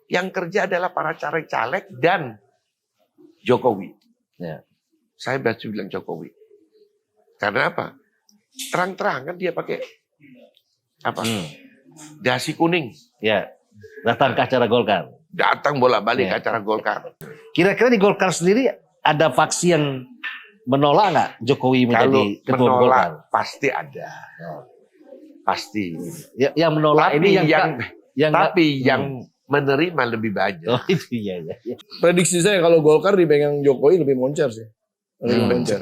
Yang kerja adalah para caleg-caleg dan Jokowi. Ya. Saya berarti bilang Jokowi. Karena apa? Terang-terangan dia pakai apa? Dasi kuning. Ya. Datang ke acara Golkar. Datang bolak-balik Ya. ke acara Golkar. Kira-kira di Golkar sendiri ada faksi yang menolak nggak Jokowi menjadi Kalau ketua menolak Golkar? pasti ada. Pasti. Ya, yang menolak Tapi ini yang yang menerima lebih banyak. Oh itu ya. Prediksi saya kalau Golkar dipegang Jokowi lebih moncer sih. Lebih moncer.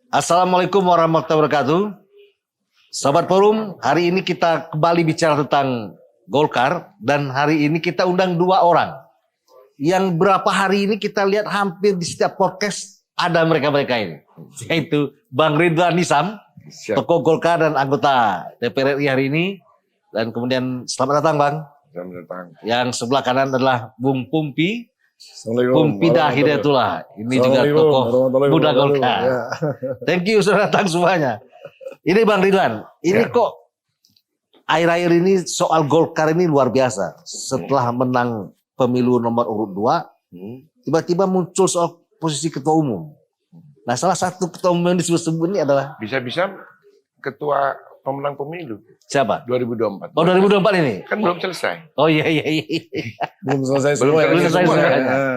Assalamualaikum warahmatullahi wabarakatuh. Sobat Forum, hari ini kita kembali bicara tentang Golkar dan hari ini kita undang dua orang. Yang berapa hari ini kita lihat hampir di setiap podcast ada mereka-mereka ini. Yaitu Bang Ridwan Nizam, tokoh Golkar dan anggota DPR RI hari ini. Dan kemudian selamat datang Bang. Selamat datang. Yang sebelah kanan adalah Bung Pumpi. Assalamualaikum. Pumpida Hidayatullah. Ini juga tokoh muda Golkar. Ya. Thank you sudah datang semuanya. Ini Bang Ridwan, ini kok akhir-akhir ini soal Golkar ini luar biasa. Setelah menang pemilu nomor urut 2, tiba-tiba muncul soal posisi ketua umum. Nah, salah satu ketua umum yang disebut-sebut ini adalah Bisa-bisa ketua pemenang pemilu siapa? 2024. Oh 2024 ini? Kan belum selesai. Oh iya. Belum selesai Belum semua. belum selesai semua.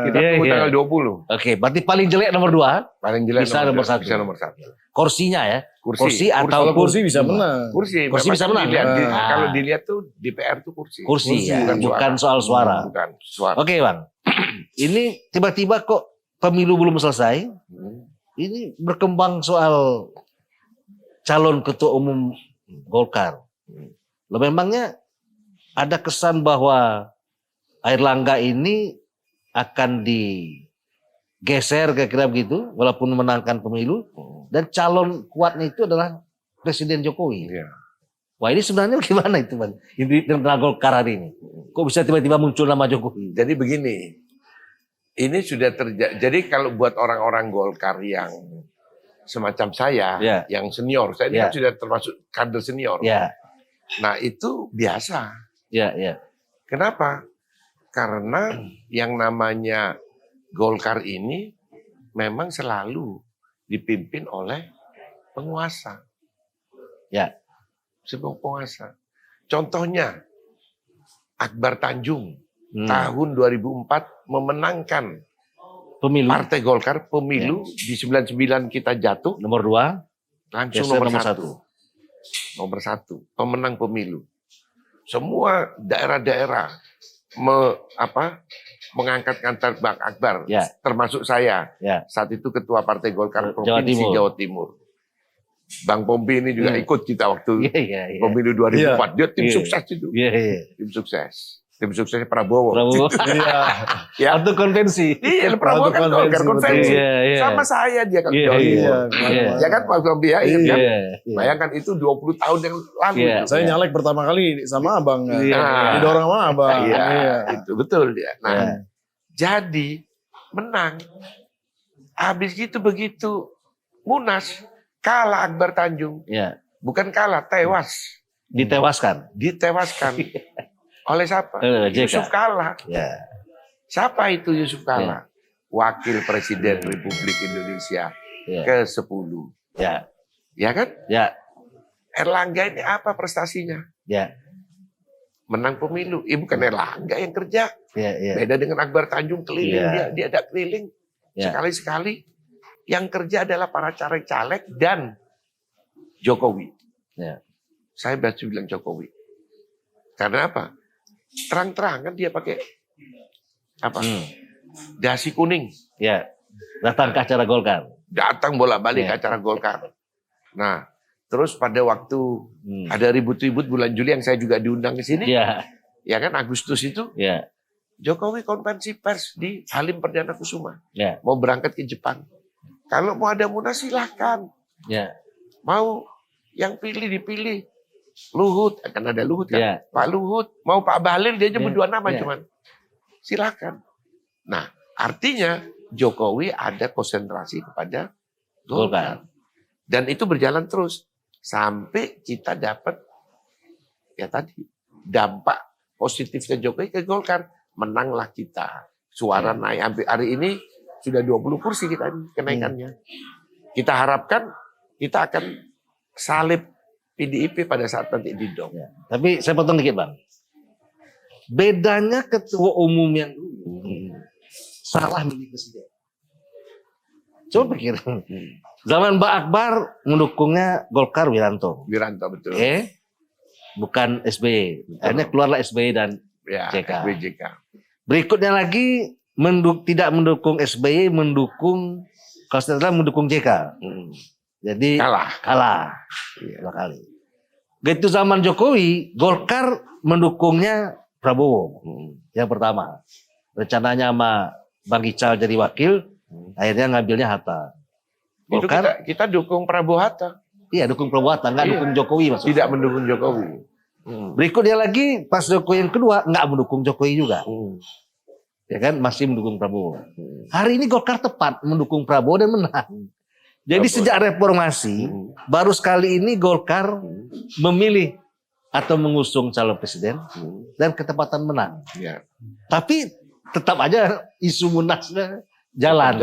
Kita Iya, tunggu iya. tanggal 20. Oke, berarti paling jelek nomor 2, Paling jelek Bisa nomor 1. Bisa nomor 1. kursinya ya. Kursi Kalau ataupun kursi bisa menang. Kursi Kursi memang bisa kan menang. dilihat, Ah. Kalau dilihat tuh DPR tuh kursi. Kursi ya, bukan soal suara. Bukan suara. Oke Bang, ini tiba-tiba kok pemilu belum selesai, ini berkembang soal calon ketua umum Golkar. Loh, memangnya ada kesan bahwa Airlangga ini akan digeser kira-kira begitu, walaupun memenangkan pemilu, dan calon kuatnya itu adalah Presiden Jokowi. Iya. Wah ini sebenarnya gimana itu Bang? Ini tentang Golkar hari ini. Kok bisa tiba-tiba muncul nama Jokowi? Jadi begini, ini sudah terjadi. Jadi kalau buat orang-orang Golkar yang semacam saya, Ya. yang senior, saya ini Ya. kan sudah termasuk kader senior. Ya, Nah itu biasa. ya. Kenapa? Karena yang namanya Golkar ini memang selalu dipimpin oleh penguasa. Ya. Sebuah penguasa. Contohnya Akbar Tanjung Hmm. tahun 2004 memenangkan Pemilu Partai Golkar pemilu di 99 kita jatuh nomor 2, langsung geser nomor nomor 1. Nomor 1 pemenang pemilu. Semua daerah-daerah mengangkat Bang Akbar, Ya. termasuk saya. Ya. Saat itu ketua Partai Golkar Jawa Provinsi Timur. Jawa Timur. Bang Pompi ini juga ikut kita waktu Iya. pemilu 2004. Dia tim Iya. sukses itu. Iya. Tim sukses. Tim suksesnya Prabowo. Prabowo. Iya. Ya. Atau konvensi. Iya, Prabowo Waktu kan Golkar konvensi, konvensi. Iya. Sama saya dia kan. Iya, Jawa Timur. Iya. Iya. Ya kan Pak Pompi ya, ingat kan? Iya. Bayangkan itu 20 tahun yang lalu. Iya. itu. Saya nyalek pertama kali sama abang. Iya. Didorong sama abang. Iya, Iya. itu betul dia. Nah, Iya. jadi menang. Habis gitu begitu Munas kalah Akbar Tanjung. Iya. Bukan kalah, tewas. Ditewaskan. Ditewaskan. Oleh siapa? JK. Yusuf Kala. Ya. Siapa itu Yusuf Kala? Wakil Presiden Republik Indonesia Iya. ke-10. Ya. Ya kan? Ya. Erlangga ini apa prestasinya? Ya. Menang pemilu. Bukan Erlangga yang kerja. Ya. Beda dengan Akbar Tanjung keliling. Iya. Dia ada keliling. Ya. Sekali-sekali. Yang kerja adalah para caleg-caleg dan Jokowi. Ya. Saya berarti bilang Jokowi. Karena apa? Terang-terangan dia pakai dasi kuning. Ya. Datang ke acara Golkar. Datang bolak-balik Ya. ke acara Golkar. Nah, terus pada waktu ada ribut-ribut bulan Juli yang saya juga diundang ke sini, Ya. ya kan Agustus itu Ya. Jokowi konferensi pers di Halim Perdana Kusuma. Ya. Mau berangkat ke Jepang. Kalau mau ada Munas silahkan. Ya. Mau yang pilih dipilih. Luhut, akan ada Luhut kan? Ya. Pak Luhut, mau Pak Bahlil dia nyebut Ya. 2 nama Ya. cuman. silakan. Nah, artinya Jokowi ada konsentrasi kepada Golkar. Golkar. Dan itu berjalan terus sampai kita dapat ya tadi dampak positifnya Jokowi ke Golkar. Menanglah kita. Suara naik hampir hari ini sudah 20 kursi kita kenaikannya. Kita harapkan kita akan salib PDIP pada saat nanti di DOM. Ya. Tapi saya potong dikit Bang. Bedanya ketua umum yang dulu salah milih presiden. Coba pikir. Zaman Mbak Akbar mendukungnya Golkar Wiranto. Wiranto betul. Bukan SBY. Akhirnya keluarlah SBY dan Ya, JK. SBJK. Berikutnya lagi tidak mendukung SBY, mendukung kalau setelah mendukung JK. Jadi kalah. Iya. 2 kali. Begitu zaman Jokowi, Golkar mendukungnya Prabowo. Yang pertama. Rencananya sama Bang Ical jadi wakil, akhirnya ngambilnya Hatta. Itu Golkar, kita dukung Prabowo Hatta. iya dukung Prabowo Hatta, nggak Iya. dukung Jokowi maksudnya. Tidak mendukung Jokowi. Berikutnya lagi pas Jokowi yang kedua nggak mendukung Jokowi juga. Ya kan masih mendukung Prabowo. Hari ini Golkar tepat mendukung Prabowo dan menang. Jadi Prabowo. sejak reformasi baru sekali ini Golkar memilih atau mengusung calon presiden dan ketepatan menang. Ya. Tapi tetap aja isu munasnya jalan.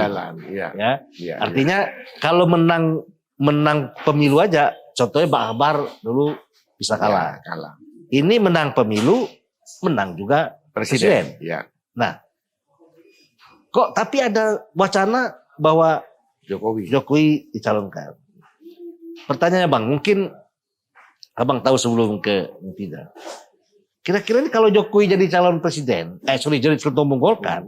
Ya. Ya. Ya. Artinya kalau menang pemilu aja, contohnya Pak Akbar dulu bisa kalah. Ya, kalah. Ini menang pemilu, menang juga presiden. Ya. Nah, kok tapi ada wacana bahwa Jokowi dicalonkan. Pertanyaannya Bang, mungkin Abang tahu sebelum ke tidak. Kira-kira ini kalau Jokowi jadi calon presiden, jadi ketua umum Golkar,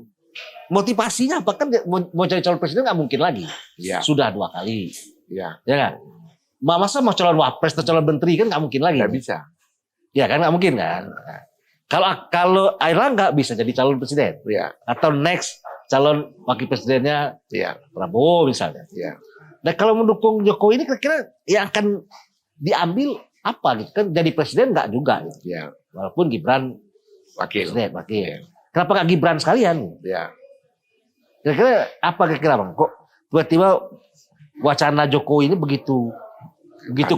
motivasinya apa? Kan mau jadi calon presiden nggak mungkin lagi. Ya. Sudah 2 kali. Ya. Ya kan? Masa mau calon wapres atau calon menteri kan nggak mungkin lagi. Nggak bisa. Ya kan nggak mungkin kan. Kalau Airlangga bisa jadi calon presiden. Ya. Atau next calon wakil presidennya Ya. Prabowo misalnya. Ya. Nah kalau mendukung Jokowi ini kira-kira yang akan diambil apa gitu kan? Jadi presiden nggak juga. Gitu. Ya. Walaupun Gibran Wakil. presiden, wakil. Ya. Kenapa nggak Gibran sekalian? Ya. Kira-kira apa kira-kira Bang? Kok tiba-tiba wacana Jokowi ini begitu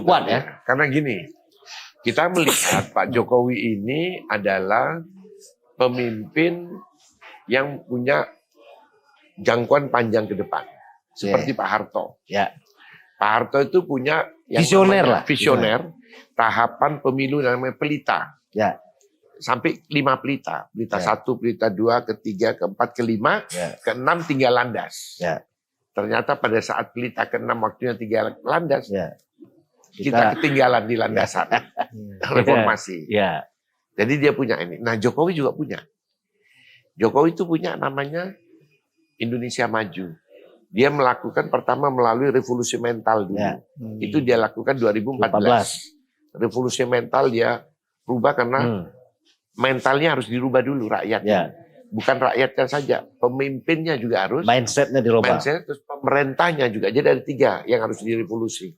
kuat ya? Karena gini, kita melihat Pak Jokowi ini adalah pemimpin yang punya jangkauan panjang ke depan. Seperti Pak Harto. Ya. Pak Harto itu punya yang Visioner namanya lah. Visioner. Tahapan pemilu yang namanya pelita. Ya. Sampai 5 pelita. Pelita Ya. 1, pelita 2, ketiga, keempat, kelima, Ya. keenam tinggal landas. Ya. Ternyata pada saat pelita ke-6 waktunya tinggal landas, Ya. kita ketinggalan di landasan reformasi. Ya. Jadi dia punya ini. Nah Jokowi juga punya. Jokowi itu punya namanya Indonesia Maju. Dia melakukan pertama melalui revolusi mental dulu. Ya. Itu dia lakukan 2014. Revolusi mental dia rubah karena mentalnya harus dirubah dulu rakyat. Ya. Bukan rakyatnya saja, pemimpinnya juga harus. Mindsetnya dirubah. Mindset, terus pemerintahnya juga. Jadi ada 3 yang harus direvolusi.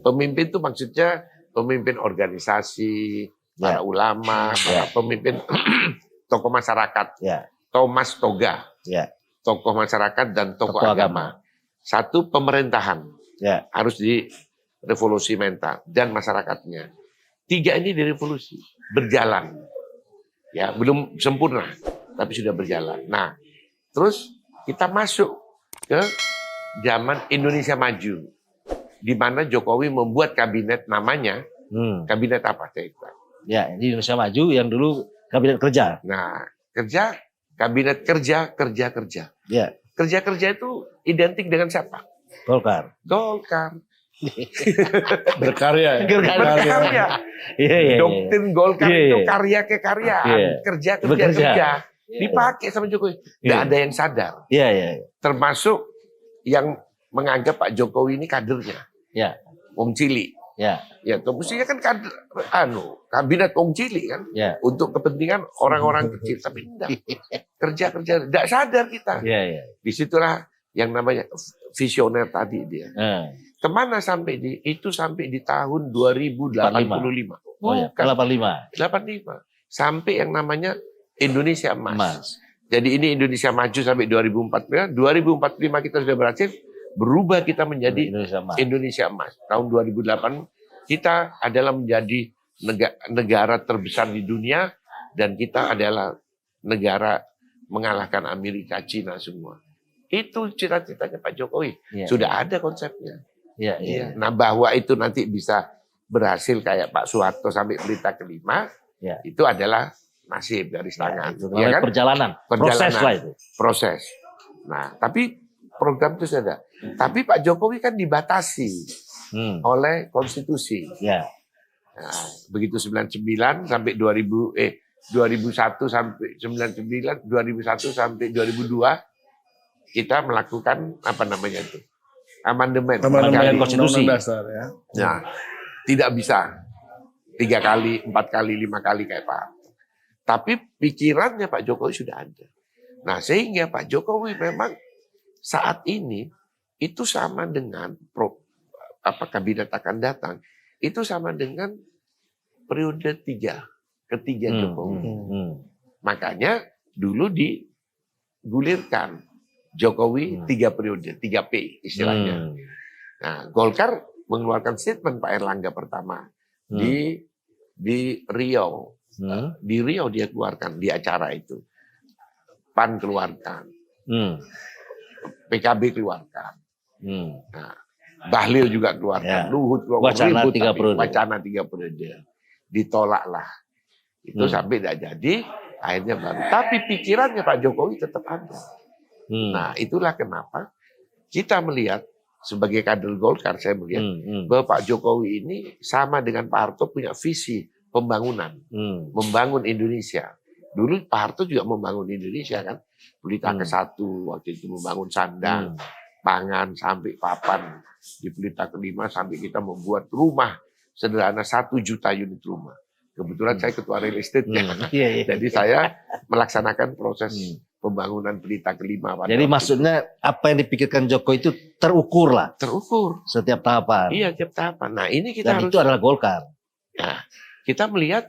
Pemimpin itu maksudnya pemimpin organisasi, para ulama, para pemimpin tokoh masyarakat. Ya. Thomas Toga. Ya. Tokoh masyarakat dan tokoh agama. 1 pemerintahan. Ya. Harus direvolusi mental dan masyarakatnya. 3 ini direvolusi. Berjalan. Ya, belum sempurna, tapi sudah berjalan. Nah, terus kita masuk ke zaman Indonesia Maju. Di mana Jokowi membuat kabinet namanya, kabinet apa? Ya, ini Indonesia Maju yang dulu kabinet kerja. Nah, kabinet kerja. Ya. Kerja itu identik dengan siapa? Golkar. Golkar. Berkarya. Berkarya. Iya. Doktrin Golkar itu karya kekaryaan. Iya. Kerja. Bekerja. Dipakai sama Jokowi. Nggak ada yang sadar. Iya. Termasuk yang menganggap Pak Jokowi ini kadernya. Ya. Wong Cili. Ya. Ya, mestinya kan kader, kabinet Wong Cili kan. Ya. Untuk kepentingan orang-orang kecil. Tapi enggak. Kerja. Enggak sadar kita. Iya. Disitulah yang namanya visioner tadi dia. Kemana sampai sampai di tahun 2085. Oh ya, 85. 85. Sampai yang namanya Indonesia Emas. Jadi ini Indonesia maju sampai 2045. 2045 kita sudah berhasil berubah kita menjadi Indonesia Emas. Indonesia Emas. Tahun 2008 kita adalah menjadi negara terbesar di dunia dan kita adalah negara mengalahkan Amerika, Cina semua. Itu cita-citanya Pak Jokowi. Iya. Sudah ada konsepnya. Iya, iya. Nah, bahwa itu nanti bisa berhasil kayak Pak Soeharto sampai Pelita Kelima, Ya. itu adalah nasib dari tangan. Itu Ya namanya kan? perjalanan. Proses lah itu. Proses. Nah, tapi program itu sudah ada. Tapi Pak Jokowi kan dibatasi oleh konstitusi. Ya. Nah, begitu 99 sampai 2001 sampai 99, 2001 sampai 2002 kita melakukan apa namanya itu? Amandemen. Amandemen konstitusi. Undang-Undang Dasar ya. Nah, tidak bisa 3 kali, 4 kali, 5 kali kayak Pak Harto. Tapi pikirannya Pak Jokowi sudah ada. Nah, sehingga Pak Jokowi memang saat ini itu sama dengan kabinet akan datang. Itu sama dengan periode ketiga Jokowi. Makanya dulu digulirkan Jokowi 3 periode, 3P istilahnya. Nah, Golkar mengeluarkan statement Pak Erlangga pertama di Riau. Di Riau dia keluarkan di acara itu. PAN keluarkan. PKB keluarkan. Nah, Bahlil juga keluarkan. Ya. Luhut keluarkan. Wacana Ribut, 3 tapi periode. Wacana 3 periode. Ditolaklah. Itu sampai tidak jadi. Akhirnya baru. Tapi pikirannya Pak Jokowi tetap ada. Nah, itulah kenapa kita melihat sebagai kader Golkar, saya melihat bahwa Pak Jokowi ini sama dengan Pak Harto punya visi pembangunan, membangun Indonesia. Dulu Pak Harto juga membangun Indonesia kan, Pelita ke-1 waktu itu membangun sandang, pangan sampai papan di Pelita ke-5 sampai kita membuat rumah sederhana 1 juta unit rumah. Kebetulan saya ketua real estate jadi saya melaksanakan proses pembangunan Pelita ke-5. Jadi maksudnya apa yang dipikirkan Jokowi itu terukur lah. Terukur. Setiap tahapan. Iya, setiap tahapan. Nah, ini kita Dan harus. itu adalah Golkar. Nah, kita melihat,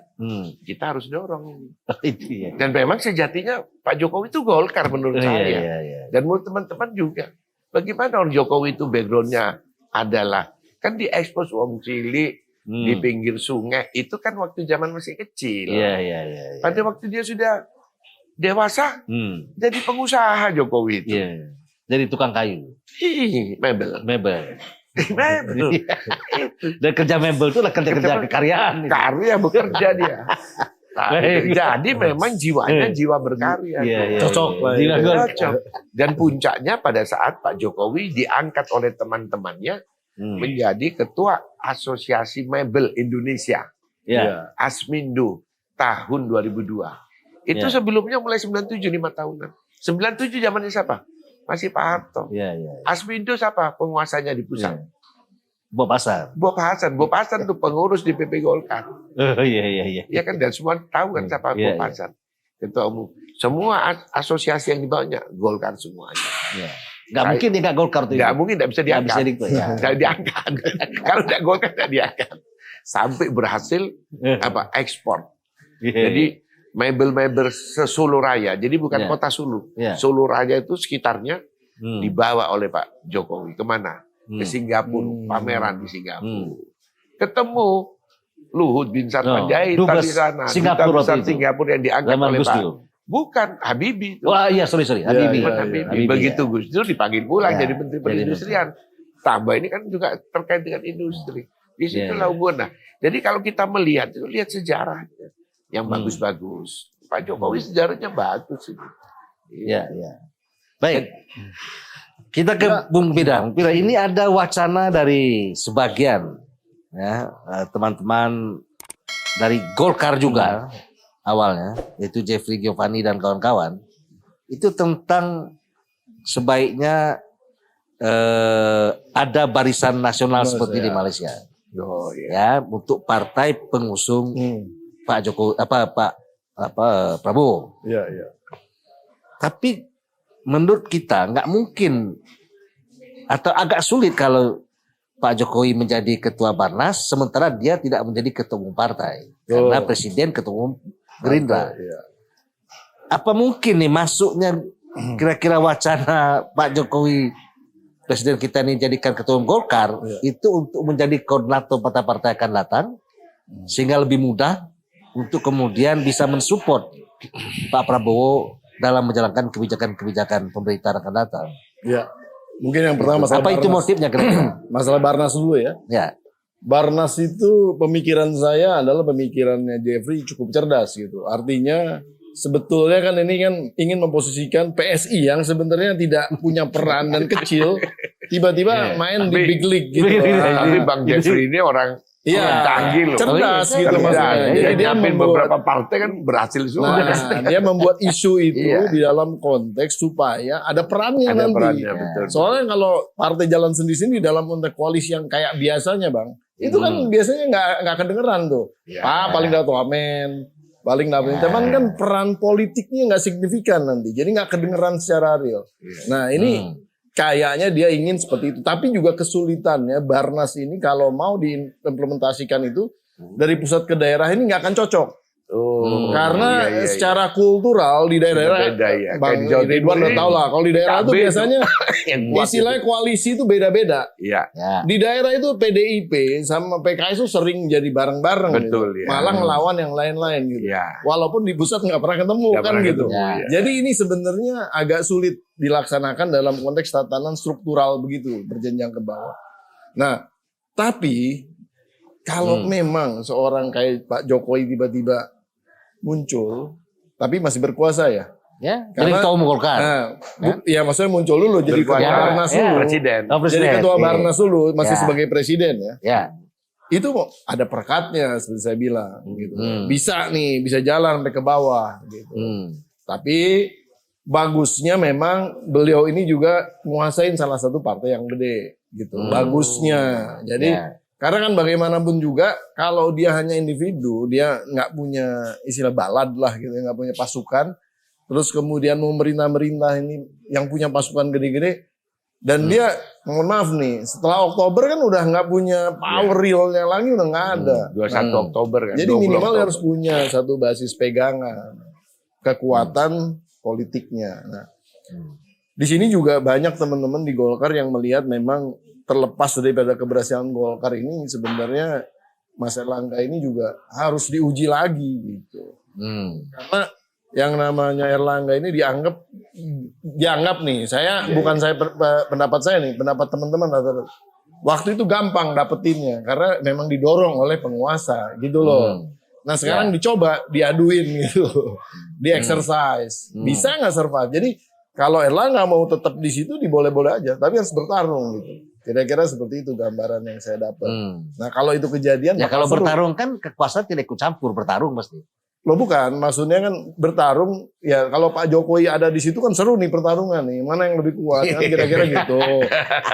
kita harus dorong. Itu ya. Dan memang sejatinya Pak Jokowi itu Golkar menurut saya. Iya. Dan menurut teman-teman juga. Bagaimana orang Jokowi itu backgroundnya adalah, kan diekspos Wong Cilik, di pinggir sungai. Itu kan waktu zaman masih kecil. Iya. Pada waktu dia sudah dewasa, jadi pengusaha Jokowi itu. Iya. Jadi tukang kayu. Mebel. Mebel. Mebel. Dan kerja mebel itu lah kerja kekaryaan. Karya bekerja dia. Nah, jadi memang jiwanya jiwa berkarya. Iya. Cocok lah. Cocok. Dan puncaknya pada saat Pak Jokowi diangkat oleh teman-temannya menjadi ketua Asosiasi Mebel Indonesia. Iya. Asmindo tahun 2002. Itu sebelumnya mulai 97, 5 tahunan. 97 zamannya siapa? Masih Pak Harto. Iya. Asmindo siapa? Penguasanya di pusat. Bob Hasan. Bob Hasan itu pengurus di PP Golkar. Iya. Ya kan, dan semua tahu kan siapa Bob Hasan. Ketua umum. Semua asosiasi yang dibawanya Golkar semuanya. Iya. Gak mungkin dia gak Golkar tuh. Gak mungkin, gak bisa diangkat. Gak diangkat. Kalau gak Golkar gak diangkat. Sampai berhasil ekspor. Jadi mebel-mebel se-Solo Raya. Jadi bukan kota Solo. Solo Raya itu sekitarnya dibawa oleh Pak Jokowi. Kemana? Ke Singapura. Pameran di Singapura. Ketemu Luhut bin Sarpanjaitan di sana. Singapura Duta besar Singapura yang diangkat oleh Pak. Bukan, Habibie. Wah iya, sorry. Habibie. Begitu Gus Dur dipanggil pulang jadi Menteri Perindustrian. Menteri. Tambah ini kan juga terkait dengan industri. Di situlah hubungan. Nah, jadi kalau kita melihat, itu lihat sejarahnya yang bagus-bagus. Pak Jokowi sejarahnya bagus ini. Iya. Baik. Kita ke Bung Bidang. Ini ada wacana dari sebagian teman-teman dari Golkar juga awalnya, yaitu Jeffrey Giovanni dan kawan-kawan, itu tentang sebaiknya ada barisan nasional seperti di Malaysia. Ya, untuk partai pengusung Pak Jokowi, Pak Prabowo. Iya. Tapi menurut kita nggak mungkin atau agak sulit kalau Pak Jokowi menjadi ketua Barnas sementara dia tidak menjadi ketua umum partai karena presiden ketua umum Gerindra. apa mungkin nih masuknya kira-kira wacana Pak Jokowi presiden kita ini jadikan ketua umum Golkar itu untuk menjadi koordinator partai-partai akan datang sehingga lebih mudah untuk kemudian bisa mensupport Pak Prabowo dalam menjalankan kebijakan-kebijakan pemerintah akan datang. Ya. Mungkin yang pertama masalah Apa itu Barnas. motifnya kira-kira? Masalah Barnas dulu ya. Ya. Barnas itu pemikiran saya adalah pemikirannya Jeffrey cukup cerdas gitu. Artinya sebetulnya kan ini kan ingin memposisikan PSI yang sebenarnya tidak punya peran dan kecil tiba-tiba main di Tapi- big league gitu. Tapi Bang Jeffrey ini orang canggih loh. cerdas Oh, iya, gitu iya, maksudnya. iya, Jadi dia nyiapin membuat beberapa partai kan berhasil semua. dia membuat isu itu Iya. di dalam konteks supaya ada perannya Ada nanti. perannya, betul. Soalnya kalau partai jalan sendiri-sendiri dalam konteks koalisi yang kayak biasanya Bang, itu kan biasanya nggak kedengeran tuh. Iya. Paling dapat wamen, paling dapat teman kan peran politiknya nggak signifikan nanti, jadi nggak kedengeran secara real. Nah ini kayaknya dia ingin seperti itu, tapi juga kesulitannya Barnas ini kalau mau diimplementasikan itu dari pusat ke daerah ini nggak akan cocok. Oh, Karena iya, iya, iya. secara kultural di daerah, Beda ya. Kayak Bang di Jawa Timur Ridwan udah ini tahu lah. Kalau di daerah itu cabai biasanya yang kuat istilahnya koalisi itu beda-beda. Iya. Ya. Di daerah itu PDIP sama PKS itu sering jadi bareng-bareng, Betul, gitu. ya. Malah ngelawan yang lain-lain gitu. Iya. Walaupun di pusat nggak pernah ketemu Nggak kan pernah gitu. ketemu, Ya. ya. Jadi ini sebenarnya agak sulit dilaksanakan dalam konteks tatanan struktural begitu berjenjang ke bawah. Nah, tapi kalau memang seorang kayak Pak Jokowi tiba-tiba muncul, tapi masih berkuasa ya. Ya, Karena- jadi ketua umum Golkar. Nah, ya maksudnya muncul dulu jadi ketua Berkuasa. Barnas Ya. dulu. Presiden. Oh, Jadi presiden. ketua Iya. Barnas dulu masih Ya. sebagai presiden ya. Ya. Itu ada perekatnya seperti saya bilang gitu. Hmm. Bisa nih, bisa jalan sampai ke bawah gitu. Tapi bagusnya memang beliau ini juga menguasain salah satu partai yang gede gitu. Bagusnya. Jadi Ya. karena kan bagaimanapun juga kalau dia hanya individu, dia nggak punya istilah balad lah gitu, nggak punya pasukan. Terus kemudian mau merintah ini yang punya pasukan gede-gede. Dan dia, mohon maaf nih, setelah Oktober kan udah nggak punya power realnya lagi, udah nggak ada. 21 Oktober kan. Jadi 20 minimal Oktober. harus punya satu basis pegangan, kekuatan politiknya. Nah, di sini juga banyak teman-teman di Golkar yang melihat memang terlepas daripada keberhasilan Golkar ini sebenarnya Mas Erlangga ini juga harus diuji lagi gitu. Karena yang namanya Erlangga ini dianggap nih, bukan saya pendapat saya nih, pendapat teman-teman rata-rata. Waktu itu gampang dapetinnya karena memang didorong oleh penguasa gitu loh. Nah sekarang dicoba diaduin gitu, di exercise, bisa nggak survive? Jadi kalau Erlangga mau tetap di situ diboleh-boleh aja, tapi harus bertarung gitu. Kira-kira seperti itu gambaran yang saya dapat. Nah kalau itu kejadian, Ya bakal kalau seru. bertarung kan kekuasaan tidak ikut campur, bertarung pasti. Loh bukan, maksudnya kan bertarung, ya kalau Pak Jokowi ada di situ kan seru nih pertarungan nih, mana yang lebih kuat kan kira-kira gitu.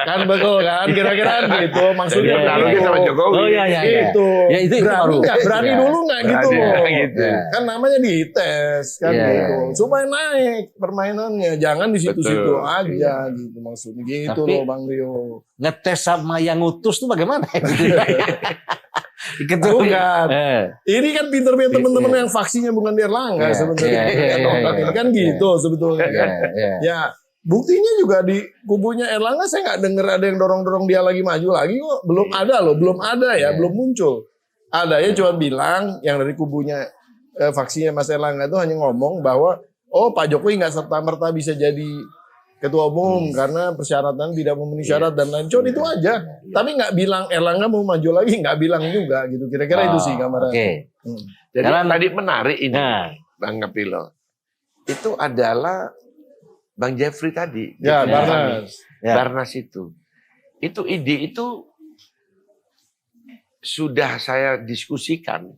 Kan betul kan, kira-kira gitu, maksudnya Jadi bertarungnya begitu. sama Jokowi. Oh iya iya. iya. Gitu. Ya itu berani baru. nggak? Berani Ya. dulu nggak gitu Berani, loh. gitu. Kan namanya dites kan Iya, gitu. iya. Supaya naik permainannya, jangan di situ-situ Betul. aja gitu maksudnya. Gitu Tapi- loh Bang Rio. Ngetes sama yang ngutus tuh bagaimana? Ketua Bukan. Ini kan pinter-pinter Iya. teman-teman yang faksinya bukan di Erlangga Iya, sebenarnya. iya, iya, iya, Ini kan iya. gitu sebetulnya. Iya, iya. Ya, buktinya juga di kubunya Erlangga saya nggak dengar ada yang dorong-dorong dia lagi maju lagi kok. Belum ada loh, belum ada ya, belum muncul. Ada ya cuma bilang yang dari kubunya faksinya Mas Erlangga itu hanya ngomong bahwa oh Pak Jokowi nggak serta-merta bisa jadi ketua umum karena persyaratan tidak memenuhi syarat dan lain. Cuma itu aja. Tapi nggak bilang Erlangga mau maju lagi, nggak bilang juga gitu. Kira-kira itu sih gambaran. Oke. Jadi Jalan- tadi menarik ini, Nah. Bang Kapilo. Itu adalah Bang Jeffrey tadi. Ya, Jeffrey Barnas. Ya. Barnas itu. Itu ide itu sudah saya diskusikan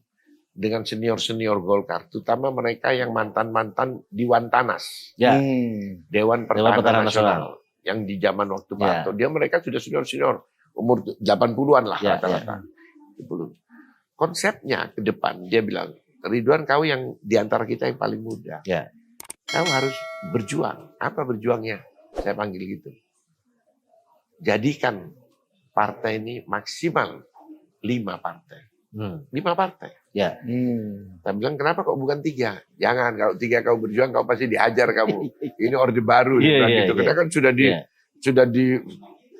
dengan senior-senior Golkar, terutama mereka yang mantan-mantan Dewan Tanas, Ya. Dewan Pertahanan Pertahanan Nasional, yang di zaman waktu Pak Ya. Harto. Dia mereka sudah senior-senior, umur 80-an lah Ya, rata-rata. 70. Konsepnya ke depan, dia bilang, Ridwan kau yang di antara kita yang paling muda. Ya. Kau harus berjuang. Apa berjuangnya? Saya panggil gitu. Jadikan partai ini maksimal 5 partai. 5 partai. Ya. Saya bilang kenapa kok bukan 3? Jangan, kalau 3 kau berjuang kau pasti dihajar kamu. Ini orde baru. Iya, Bilang iya, gitu. iya. Karena kan sudah di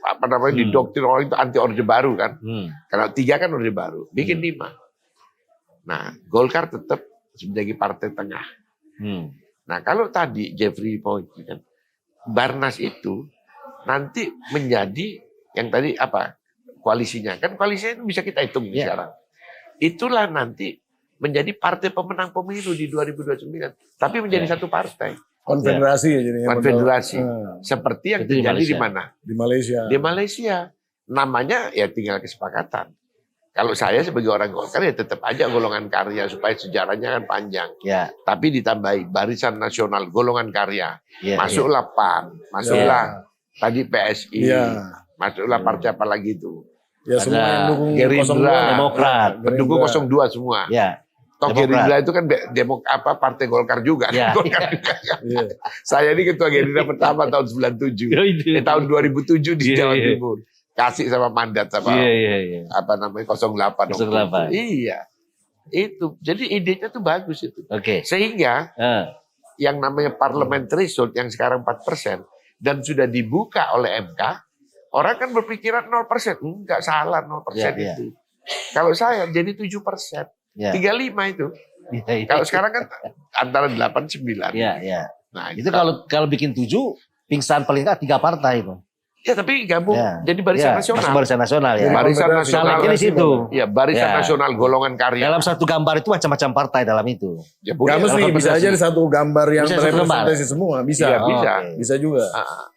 apa namanya didoktrin orang itu anti orde baru kan. Kalau 3 kan orde baru, bikin 5. Nah, Golkar tetap sebagai partai tengah. Nah, kalau tadi Jeffrey point kan, Barnas itu nanti menjadi yang tadi apa? Koalisinya. Kan koalisinya itu bisa kita hitung sekarang. Itulah nanti menjadi partai pemenang pemilu di 2029. Tapi menjadi satu partai. Konfederasi ya jadinya. Konfederasi. Seperti yang Itu di terjadi di Malaysia. mana? Di Malaysia. Di Malaysia. Namanya ya tinggal kesepakatan. Kalau saya sebagai orang Golkar ya tetap aja golongan karya supaya sejarahnya kan panjang. Ya. Tapi ditambahi Barisan Nasional golongan karya. Ya, Masuklah PAN, masuklah tadi PSI, Iya. masuklah partai apa lagi itu. Ya semua Ada yang dukung Gerindra, 02. Demokrat. Pendukung 02 semua. Ya. Toh Demokrat. Gerindra itu kan partai Golkar juga. Ya. Golkar juga kan. Iya. Saya ini ketua Gerindra pertama tahun 97. Tahun 2007 di Iya, Jawa iya. Timur. Kasih sama mandat sama Iya. apa namanya 08. 08. Iya. Itu. Jadi idenya tuh bagus itu. Oke. Sehingga yang namanya parliamentary threshold yang sekarang 4% dan sudah dibuka oleh MK, orang kan berpikiran 0%. Enggak salah 0% Ya, itu. Kalau saya jadi 7%. Ya. 35 itu. Ya. Kalau sekarang kan antara 8 9. Ya. Nah, Itu kalau bikin 7, pingsan paling nggak 3 partai itu. ya tapi gabung Ya. jadi Barisan Masuk Nasional. Barisan Nasional ya. Jadi Barisan konfederasi. Nasional. Calegnya di situ. Ya, Barisan Ya. Nasional golongan karya. Dalam satu gambar itu macam-macam partai dalam itu. Ya, Gak mesti, dalam bisa aja di satu gambar yang Bisa satu representasi semua. Bisa. Iya, bisa. Oke. Bisa juga.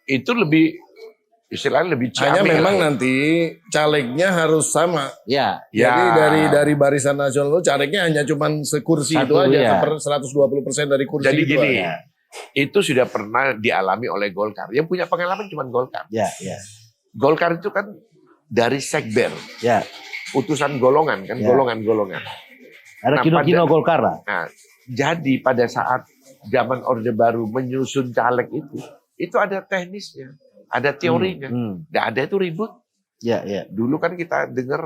Itu lebih istilahnya lebih Hanya ciamik memang lah. nanti calegnya harus sama. Ya. Ya. Jadi dari Barisan Nasional itu calegnya hanya cuma sekursi itu Satu, aja. ya. 120% dari kursi Jadi itu gini, aja. itu sudah pernah dialami oleh Golkar. Yang punya pengalaman cuma Golkar. Ya. Golkar itu kan dari sekber, Ya. utusan golongan kan, Ya. golongan-golongan. Ada Nah, kino-kino Golkar lah. Nah, jadi pada saat zaman Orde Baru menyusun caleg itu ada teknisnya, ada teorinya. Nggak ada itu ribut. Ya. Dulu kan kita dengar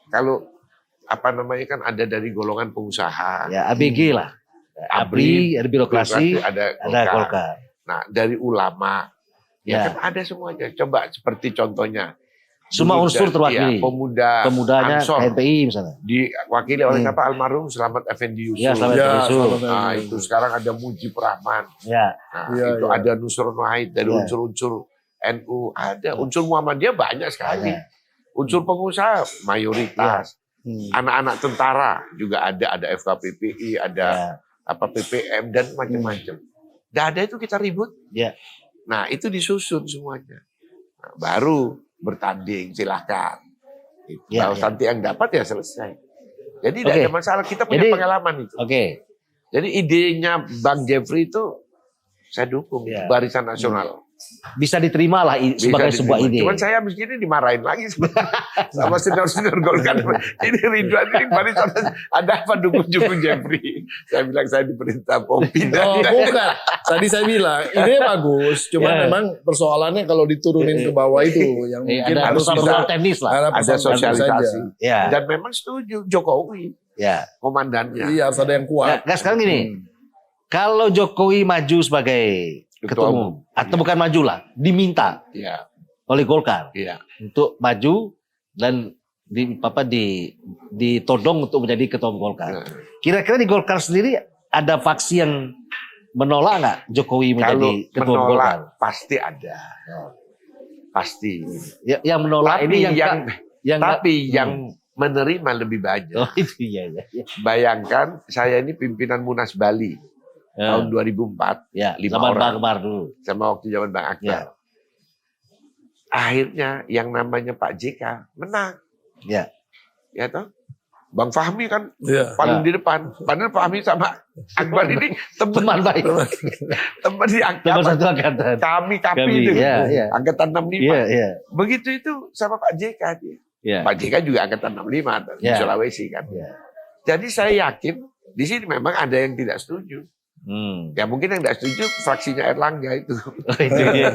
kalau apa namanya kan ada dari golongan pengusaha, Ya, ABG lah. ABRI, ada birokrasi, ada ada Golkar. Nah, dari ulama, ya Ya. kan ada semuanya. Coba seperti contohnya. Semua dulu unsur terwakili. Ya, pemuda Pemudanya Ansor HPI misalnya. diwakili oleh siapa? Almarhum Selamat Effendi Yusuf. Ya, Selamat Ya, Yusuf. selamat Nah, datang. itu sekarang ada Mujib Rahman. Ya. Nah, Iya, itu iya. ada Nusron Wahid dari Iya. unsur-unsur NU, ada unsur Muhammadiyah banyak sekali. Ada. Unsur pengusaha mayoritas. Hmm. Anak-anak tentara juga ada FKPPI, ada apa PPM dan macam-macam. Nggak ada itu kita ribut. Ya. Nah, itu disusun semuanya. Nah, baru bertanding silahkan. Ya, Kalau ya. nanti yang dapat ya selesai. Jadi tidak Oke. ada masalah, kita punya Jadi- pengalaman itu. Oke. Jadi idenya Bang Jeffrey itu saya dukung, Ya. Barisan Nasional. Bisa diterima lah Bisa sebagai diterima. sebuah ide. Cuman saya habis gini dimarahin lagi sama senior-senior Golkar. Ini Ridwan ini Barisan ada apa dukung-dukung Jeffrey? Saya bilang saya diperintah mau pindah. Oh bukan, tadi saya bilang ini bagus, cuma Ya. memang persoalannya kalau diturunin ke bawah itu yang mungkin ada harus persoalan teknis lah. ada Ada persoalan sosialisasi. saja. Ya. Dan memang setuju Jokowi Ya. komandannya. Iya harus ada yang kuat. Nah, sekarang gini, kalau Jokowi maju sebagai ketua umum atau bukan maju lah, diminta Iya, oleh Golkar iya. untuk maju dan ditodong untuk menjadi ketua umum Golkar. Nah, Kira-kira di Golkar sendiri ada faksi yang menolak nggak Jokowi menjadi kalau ketua umum Golkar? menolak pasti ada. Pasti. Ya, yang menolak Tapi ini yang tapi nggak- yang menerima lebih banyak. Oh itu iya. Bayangkan saya ini pimpinan Munas Bali tahun 2004 Ya, 5 zaman orang. Bang Akbar dulu. sama waktu zaman Bang Akbar. Ya. Akhirnya yang namanya Pak JK menang. Ya. Ya toh? Bang Fahmi kan Iya. paling di depan. Padahal Fahmi sama Akbar ini Teman baik. teman di Teman angkatan. satu angkatan. Kami Kami, itu. ya, ya. Angkatan 65. Iya, iya. Begitu itu sama Pak JK dia. Iya. Pak JK juga angkatan 65 di Ya. Sulawesi kan. Iya. Jadi saya yakin di sini memang ada yang tidak setuju. Ya mungkin yang tidak setuju fraksinya Erlangga itu. Oh, itu dia.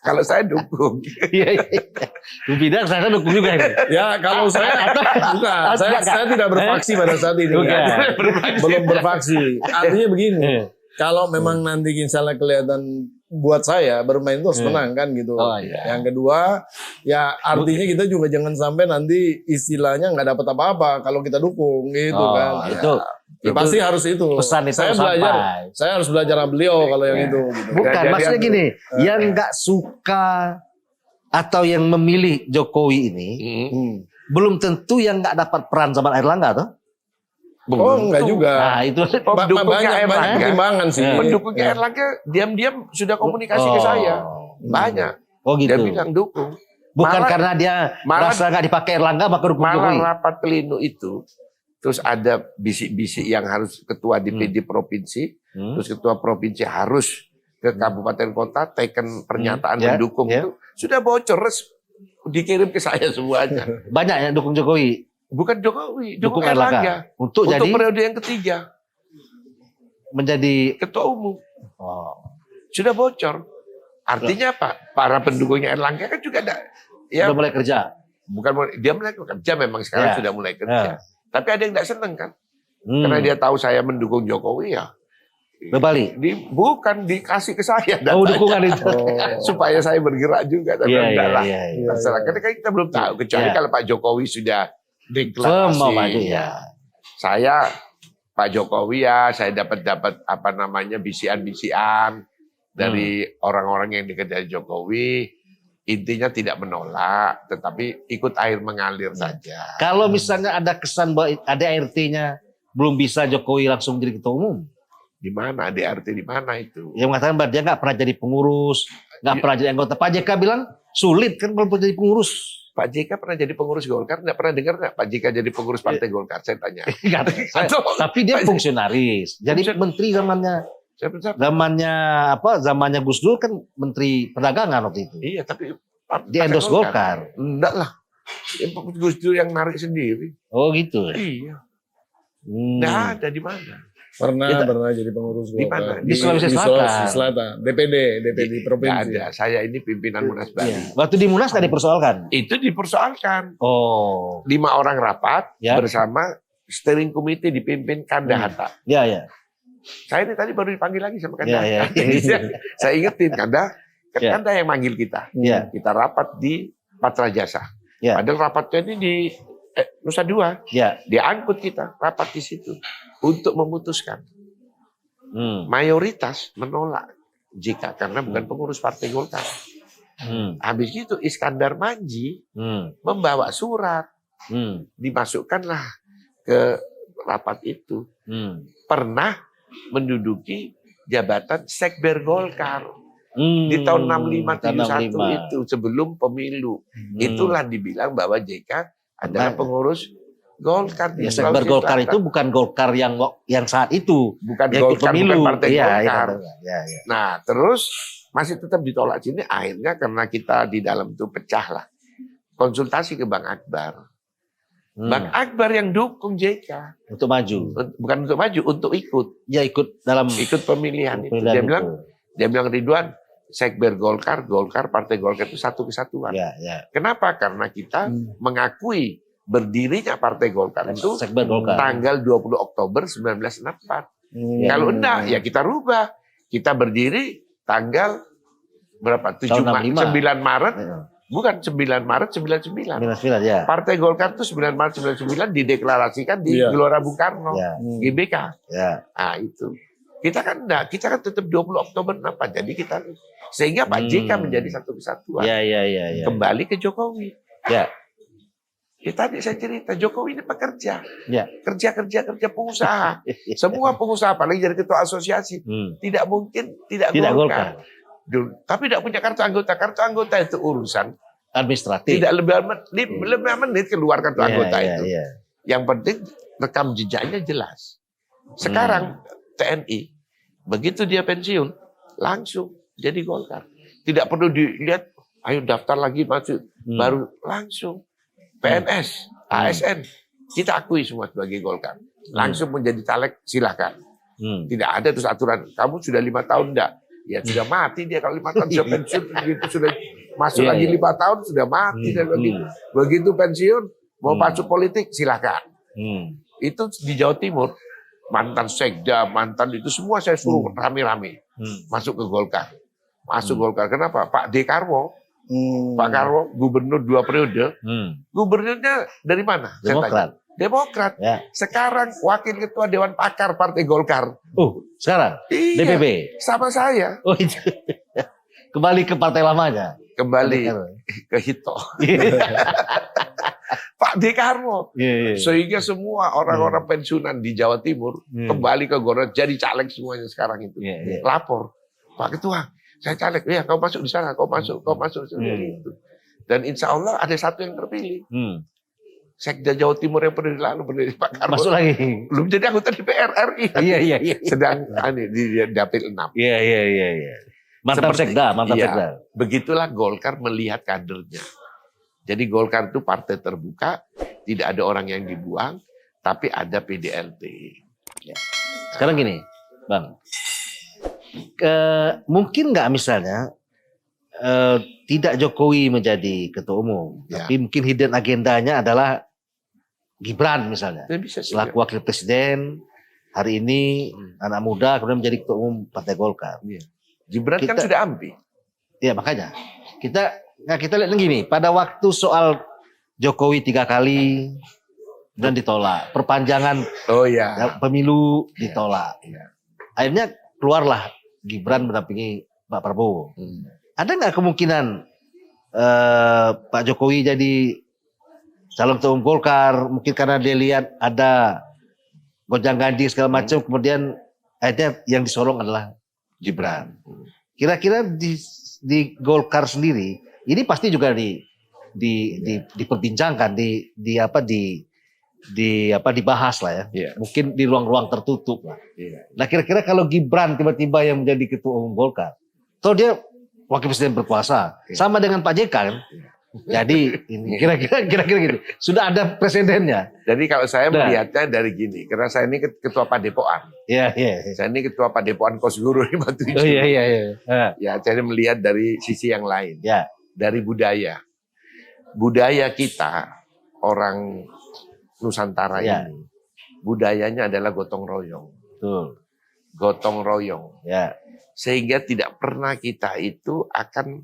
Kalau saya dukung. Iya. Pimpinan saya dukung juga ini. Ya kalau saya bukan, saya tidak berfaksi pada saat ini. Bukan. Belum berfaksi. Artinya begini, kalau memang nanti misalnya kelihatan buat saya bermain itu harus menang kan gitu. Oh, iya. Yang kedua, ya artinya kita juga jangan sampai nanti istilahnya nggak dapat apa-apa kalau kita dukung gitu kan. Itu Ya, pasti harus itu. pesan itu Saya harus belajar. sampai. Saya harus belajar sama beliau kalau yang itu. Gitu. Bukan, Jadi maksudnya aku- gini, yang nggak suka atau yang memilih Jokowi ini Hmm. belum tentu yang nggak dapat peran sama Erlangga toh? Oh enggak juga. Nah, itu Pendukungnya banyak Erlangga. pertimbangan sih. Pendukungnya Ya. Erlangga diam-diam sudah komunikasi ke saya. Banyak. Oh Dia gitu. bilang dukung. Bukan Malah- karena dia malah- merasa nggak dipakai Erlangga maka dukung Malah Jokowi. rapat pleno itu, terus ada bisik-bisik yang harus ketua DPD provinsi, terus ketua provinsi harus ke kabupaten kota, teken pernyataan Ya, mendukung ya. itu sudah bocor, dikirim ke saya semuanya. Banyak yang dukung Jokowi, Bukan Jokowi, dukung dukung Erlangga. Erlangga. Untuk Untuk jadi periode yang ketiga, menjadi ketua umum sudah sudah bocor. Artinya apa? Para pendukungnya Erlangga kan juga ada, ya mulai kerja. dia mulai kerja memang sekarang Ya. sudah mulai kerja. Tapi ada yang tidak seneng kan? Karena Hmm. dia tahu saya mendukung Jokowi ya. Berbalik. Bukan dikasih ke saya Oh, datanya. dukungan itu. Supaya saya bergerak juga. Tapi Iya, enggak iya, lah. iya, iya. Terserah. Karena kan kita belum tahu. Kecuali Iya. kalau Pak Jokowi sudah Mau deklarasi. maju ya. Saya Pak Jokowi ya, saya dapat apa namanya bisian-bisian dari orang-orang yang dekat dari Jokowi. Intinya tidak menolak, tetapi ikut air mengalir saja. Kalau misalnya ada kesan bahwa ada ART-nya belum bisa Jokowi langsung jadi ketua umum, Di mana ADRT di mana itu? yang mengatakan bahwa dia nggak pernah jadi pengurus, nggak pernah jadi anggota. Pak JK bilang sulit kan belum pernah jadi pengurus. Pak JK pernah jadi pengurus Golkar, nggak pernah dengar nggak Pak JK jadi pengurus Partai Golkar? Saya tanya. Tapi dia Pak- fungsionaris. Jadi menteri zamannya zamannya Gus Dur kan menteri perdagangan waktu itu. Iya, tapi Di endorse Golkar. Enggak lah. Gus Dur yang narik sendiri. Oh gitu. Iya. Hmm. Nggak ada di mana. Pernah Kita- jadi pengurus Di Golkar. mana? Di Sulawesi Selatan. Selatan. DPD Nggak provinsi. ada. Saya ini pimpinan Munas Bali. Iya. Waktu di Munas nggak dipersoalkan. Itu dipersoalkan. Oh. 5 orang rapat Ya. bersama steering committee dipimpin Kanda Hatta. Ya ya. Saya ini tadi baru dipanggil lagi sama Ya, Kanda. ya. Jadi saya ingetin Kanda, Ya. Kanda yang manggil kita. Ya. Kita rapat di Patra Jasa. Ya. Padahal rapatnya ini di Nusa Dua. Ya. Diangkut kita rapat di situ untuk memutuskan. Mayoritas menolak JK karena bukan pengurus Partai Golkar. Habis itu Iskandar Manji membawa surat, dimasukkanlah ke rapat itu. Pernah menduduki jabatan Sekber Golkar di tahun 65-71 itu sebelum pemilu. Itulah dibilang bahwa JK adalah pengurus Golkar di Ya, Sekber Sulawesi Golkar Selatan. itu bukan Golkar yang saat itu. Bukan Yang ikut Golkar, bukan Partai Iya, Golkar. iya, iya. Nah, terus masih tetap ditolak sini. Akhirnya karena kita di dalam itu pecah lah. Konsultasi ke Bang Akbar. Bang Akbar yang dukung JK. Untuk maju. Bukan untuk maju, untuk ikut. Ya ikut dalam Ikut pemilihan itu. pemilihan Dia itu. bilang Ridwan, Sekber Golkar, Partai Golkar itu satu kesatuan. Ya, ya. Kenapa? Karena kita mengakui berdirinya Partai Golkar itu Sekber Golkar. tanggal 20 Oktober 1964. Kalau enggak, ya kita rubah. Kita berdiri tanggal berapa? 9 Maret. Bukan 9 Maret 99. 99 ya. Partai Golkar itu 9 Maret 99 dideklarasikan di Gelora Bung Karno, Ya. GBK. Ya. Nah itu. Kita kan enggak, kita kan tetap 20 Oktober 64. Jadi kita sehingga Pak JK menjadi satu kesatuan. Ya, ya, ya, ya. Kembali ke Jokowi. Ya. Ya tadi saya cerita, Jokowi ini pekerja. Ya. Kerja pengusaha. Semua pengusaha, apalagi jadi ketua asosiasi. Tidak mungkin tidak Golkar. Tapi tidak punya kartu anggota. Kartu anggota itu urusan Administratif. tidak lebih menit keluar kartu anggota itu. Ya. Yang penting rekam jejaknya jelas. Sekarang TNI, begitu dia pensiun, langsung jadi Golkar. Tidak perlu dilihat, ayo daftar lagi masuk, baru langsung. PNS, ASN, kita akui semua sebagai Golkar. Langsung menjadi caleg, silakan. Tidak ada terus aturan, kamu sudah 5 tahun enggak? Ya sudah mati dia kalau 5 tahun sudah pensiun begitu sudah masuk Iya, lagi iya. 5 tahun sudah mati dan begitu. Begitu pensiun mau masuk politik silakan. Itu di Jawa Timur mantan sekda, mantan itu semua saya suruh rame-rame masuk ke Golkar. Masuk Golkar. Kenapa? Pak Dekarwo, Pak Karwo gubernur 2 periode. Gubernurnya dari mana? Saya tanya. Demokrat. Demokrat. Ya. Sekarang wakil ketua Dewan Pakar Partai Golkar. Sekarang Iya, DPP. sama saya. Oh itu. Kembali ke partai lamanya. Kembali ke Hito. Pak Dekarwo. Iya. Sehingga semua orang-orang pensiunan di Jawa Timur kembali ke Golkar jadi caleg semuanya sekarang itu. Iya. Lapor, Pak Ketua, saya caleg. Ya, kau masuk di sana, kau masuk. Gitu. Dan insya Allah ada satu yang terpilih. Sekda Jawa Timur yang pernah lalu Pak Karwo. Masuk lagi. Belum jadi anggota DPR RI. Iya. Sedang di dapil 6. Iya. Mantan sekda. Iya, begitulah Golkar melihat kadernya. Jadi Golkar itu partai terbuka, tidak ada orang yang dibuang, tapi ada PDLT. Ya. Sekarang gini, Bang. Mungkin nggak misalnya tidak Jokowi menjadi ketua umum, Ya. tapi mungkin hidden agendanya adalah Gibran misalnya. Ya, bisa Selaku wakil presiden, hari ini anak muda kemudian menjadi ketua umum Partai Golkar. Gibran kan Kita- sudah ambil. Ya makanya kita lihat gini, pada waktu soal Jokowi 3 kali dan ditolak, perpanjangan Oh ya. pemilu ditolak, Iya. akhirnya keluarlah Gibran mendampingi Pak Prabowo. Ada nggak kemungkinan Pak Jokowi jadi calon ketua umum Golkar, mungkin karena dia lihat ada gonjang-ganjing segala macam, kemudian akhirnya yang disorong adalah Gibran. Kira-kira di Golkar sendiri ini pasti juga diperbincangkan, dibahas lah ya. Iya. Mungkin di ruang-ruang tertutup lah. Iya. Nah kira-kira kalau Gibran tiba-tiba yang menjadi ketua umum Golkar, toh dia wakil presiden berkuasa, sama dengan Pak JK kan? Jadi ini kira-kira gitu. Sudah ada presidennya. Jadi kalau saya Nah. melihatnya dari gini, karena saya ini ketua Padepokan. Iya. Saya ini ketua Padepokan Kosguru 57. Oh iya. Ya, saya melihat dari sisi yang lain. Ya. Dari budaya. Budaya kita, orang Nusantara Ya. ini, budayanya adalah gotong royong. Betul. Gotong royong. Ya. Sehingga tidak pernah kita itu akan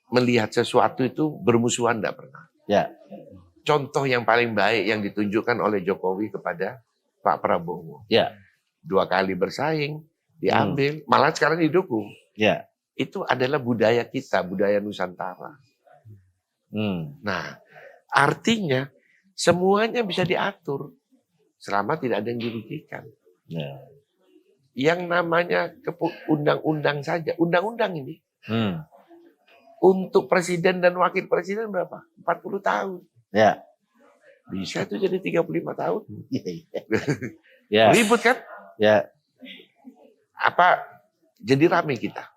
melihat sesuatu itu bermusuhan, tidak pernah. Ya. Contoh yang paling baik yang ditunjukkan oleh Jokowi kepada Pak Prabowo. Ya. 2 kali bersaing, diambil, malah sekarang didukung. Ya. Itu adalah budaya kita, budaya Nusantara. Nah, artinya semuanya bisa diatur selama tidak ada yang dirugikan. Ya. Yang namanya undang-undang saja, undang-undang ini untuk presiden dan wakil presiden berapa? 40 tahun. Ya. Bisa itu jadi 35 tahun. Ya. Ribut kan? Ya. Apa jadi rame kita?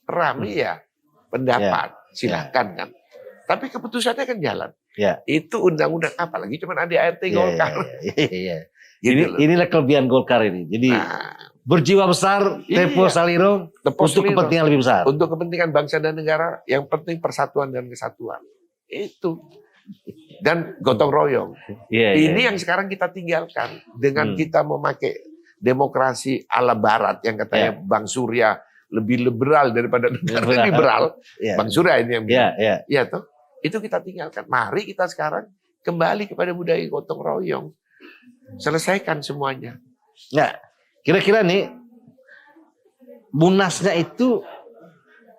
Rame ya pendapat, silakan kan. Tapi keputusannya kan jalan. Ya. Itu undang-undang apalagi cuma ADART Golkar. Iya. Gitu loh. Inilah kelebihan Golkar ini. Jadi Nah, berjiwa besar, tempo Iya. saliro Tempo untuk saliro. kepentingan lebih besar. untuk kepentingan bangsa dan negara, yang penting persatuan dan kesatuan. Itu. Dan gotong royong. Iya. Ini yang sekarang kita tinggalkan dengan kita memakai demokrasi ala barat yang katanya Bang Surya lebih liberal daripada negara liberal. Iya. Bang Surya ini yang bilang. Iya. Ya toh, itu kita tinggalkan. Mari kita sekarang kembali kepada budaya gotong royong. Selesaikan semuanya. Nah, kira-kira nih munasnya itu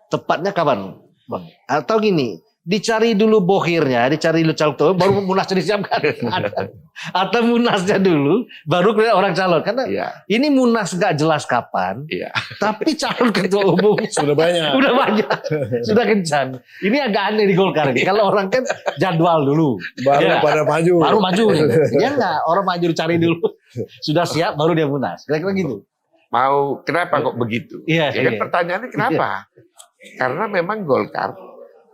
tepatnya kapan, Bang? Atau gini, dicari dulu bohirnya, dicari dulu calon ketua, baru munasnya disiapkan. Atau munasnya dulu, baru kemudian orang calon. Karena Iya. ini munas nggak jelas kapan, Iya. tapi calon ketua umum Sudah banyak. udah banyak, sudah kencang. Ini agak aneh di Golkar ini. Kalau orang kan jadwal dulu, Baru Ya. pada maju. baru maju nih. Ya enggak, orang maju dicari dulu, sudah siap baru dia munas. Kira-kira gitu. Mau kenapa kok begitu? Iya, Ya kan iya. pertanyaannya kenapa? Karena memang Golkar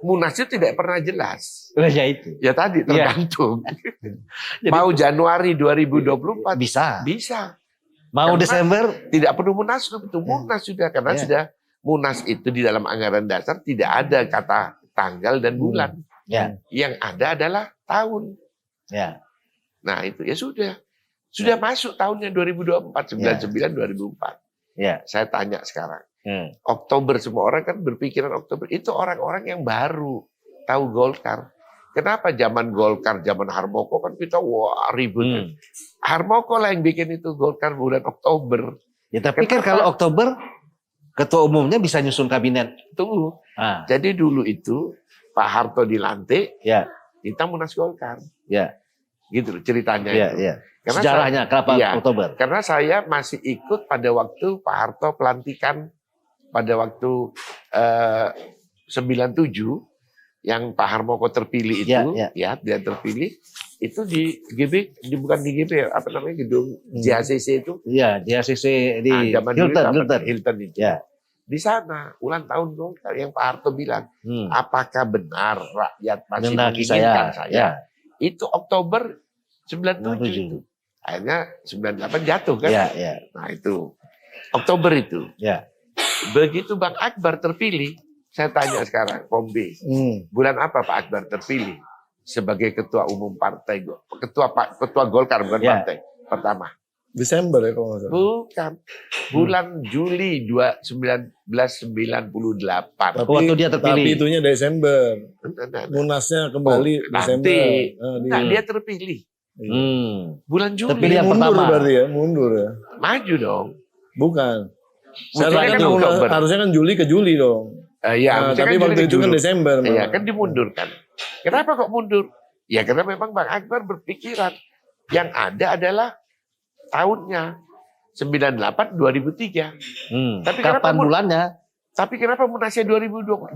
munasnya tidak pernah jelas. Udah ya itu. Ya tadi Iya. tergantung. Jadi- Mau Januari 2024 Bisa. bisa. Mau Karena Desember, Tidak perlu munaslup, itu munas sudah karena Iya. sudah Munas itu di dalam anggaran dasar tidak ada kata tanggal dan bulan. Ya. Yang ada adalah tahun. Ya. Nah itu ya sudah masuk tahunnya 2024, 99, 2004. Ya. Saya tanya sekarang, Oktober, semua orang kan berpikiran Oktober itu orang-orang yang baru tahu Golkar. Kenapa zaman Golkar, zaman Harmoko kan kita wah ribut. Harmoko lah yang bikin itu Golkar bulan Oktober. Ya tapi kan kalau Oktober ketua umumnya bisa nyusun kabinet. Tunggu. Ah. Jadi dulu itu Pak Harto dilantik, Ya. kita Munas Golkar. Ya. Gitu loh ceritanya Ya. itu. Ya. Karena Sejarahnya kenapa Oktober? Karena saya masih ikut pada waktu Pak Harto pelantikan pada waktu 97 yang Pak Harmoko terpilih itu, ya dia terpilih itu di bukan di GB, apa namanya gedung JACC itu? Iya, JACC di Hilton itu. Ya. Di sana ulang tahun Golkar yang Pak Harto bilang, apakah benar rakyat masih menginginkan saya? Ya. Itu Oktober 97 itu. Akhirnya 98 jatuh kan? Ya, ya. Nah itu Oktober itu. Ya. Begitu Bang Akbar terpilih, saya tanya sekarang, Pombe, bulan apa Pak Akbar terpilih sebagai ketua umum partai, ketua Golkar bukan partai pertama? Desember ya kalau nggak salah. Bukan, bulan Juli 1998. Waktu dia terpilih. Tapi itunya Desember. Munasnya kembali Desember. Nah, dia terpilih. Bulan Juli. Terpilih yang mundur pertama. Berarti ya, mundur ya. Maju dong. Bukan. Kan Harusnya kan Juli ke Juli dong. Ya, tapi kan waktu itu kan Desember. Iya, kan dimundurkan. Kenapa kok mundur? Ya karena memang Bang Akbar berpikiran yang ada adalah tahunnya 98 2003. Tapi kapan bulannya? Tapi kenapa munasnya 2004?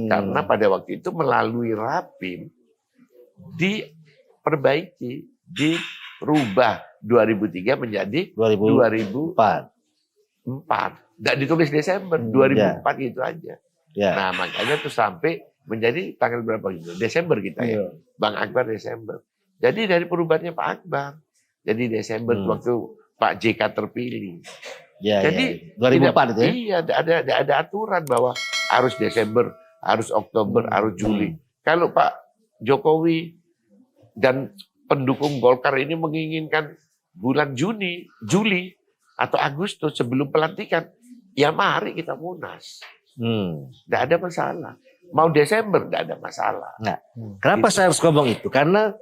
Karena pada waktu itu melalui Rapim diperbaiki, dirubah 2003 menjadi 2004. Tidak ditulis Desember 2004 gitu aja. Ya. Nah makanya tuh sampai menjadi tanggal berapa gitu? Desember kita ya. Bang Akbar Desember. Jadi dari perubahannya Pak Akbar. Jadi Desember waktu Pak JK terpilih. Ya, jadi 2004 itu ya? Iya, ada aturan bahwa harus Desember, harus Oktober, harus Juli. Kalau Pak Jokowi dan pendukung Golkar ini menginginkan bulan Juli atau Agustus sebelum pelantikan, ya mari kita munas. Tidak ada masalah. Mau Desember tidak ada masalah. Nah, kenapa saya harus ngomong itu? Karena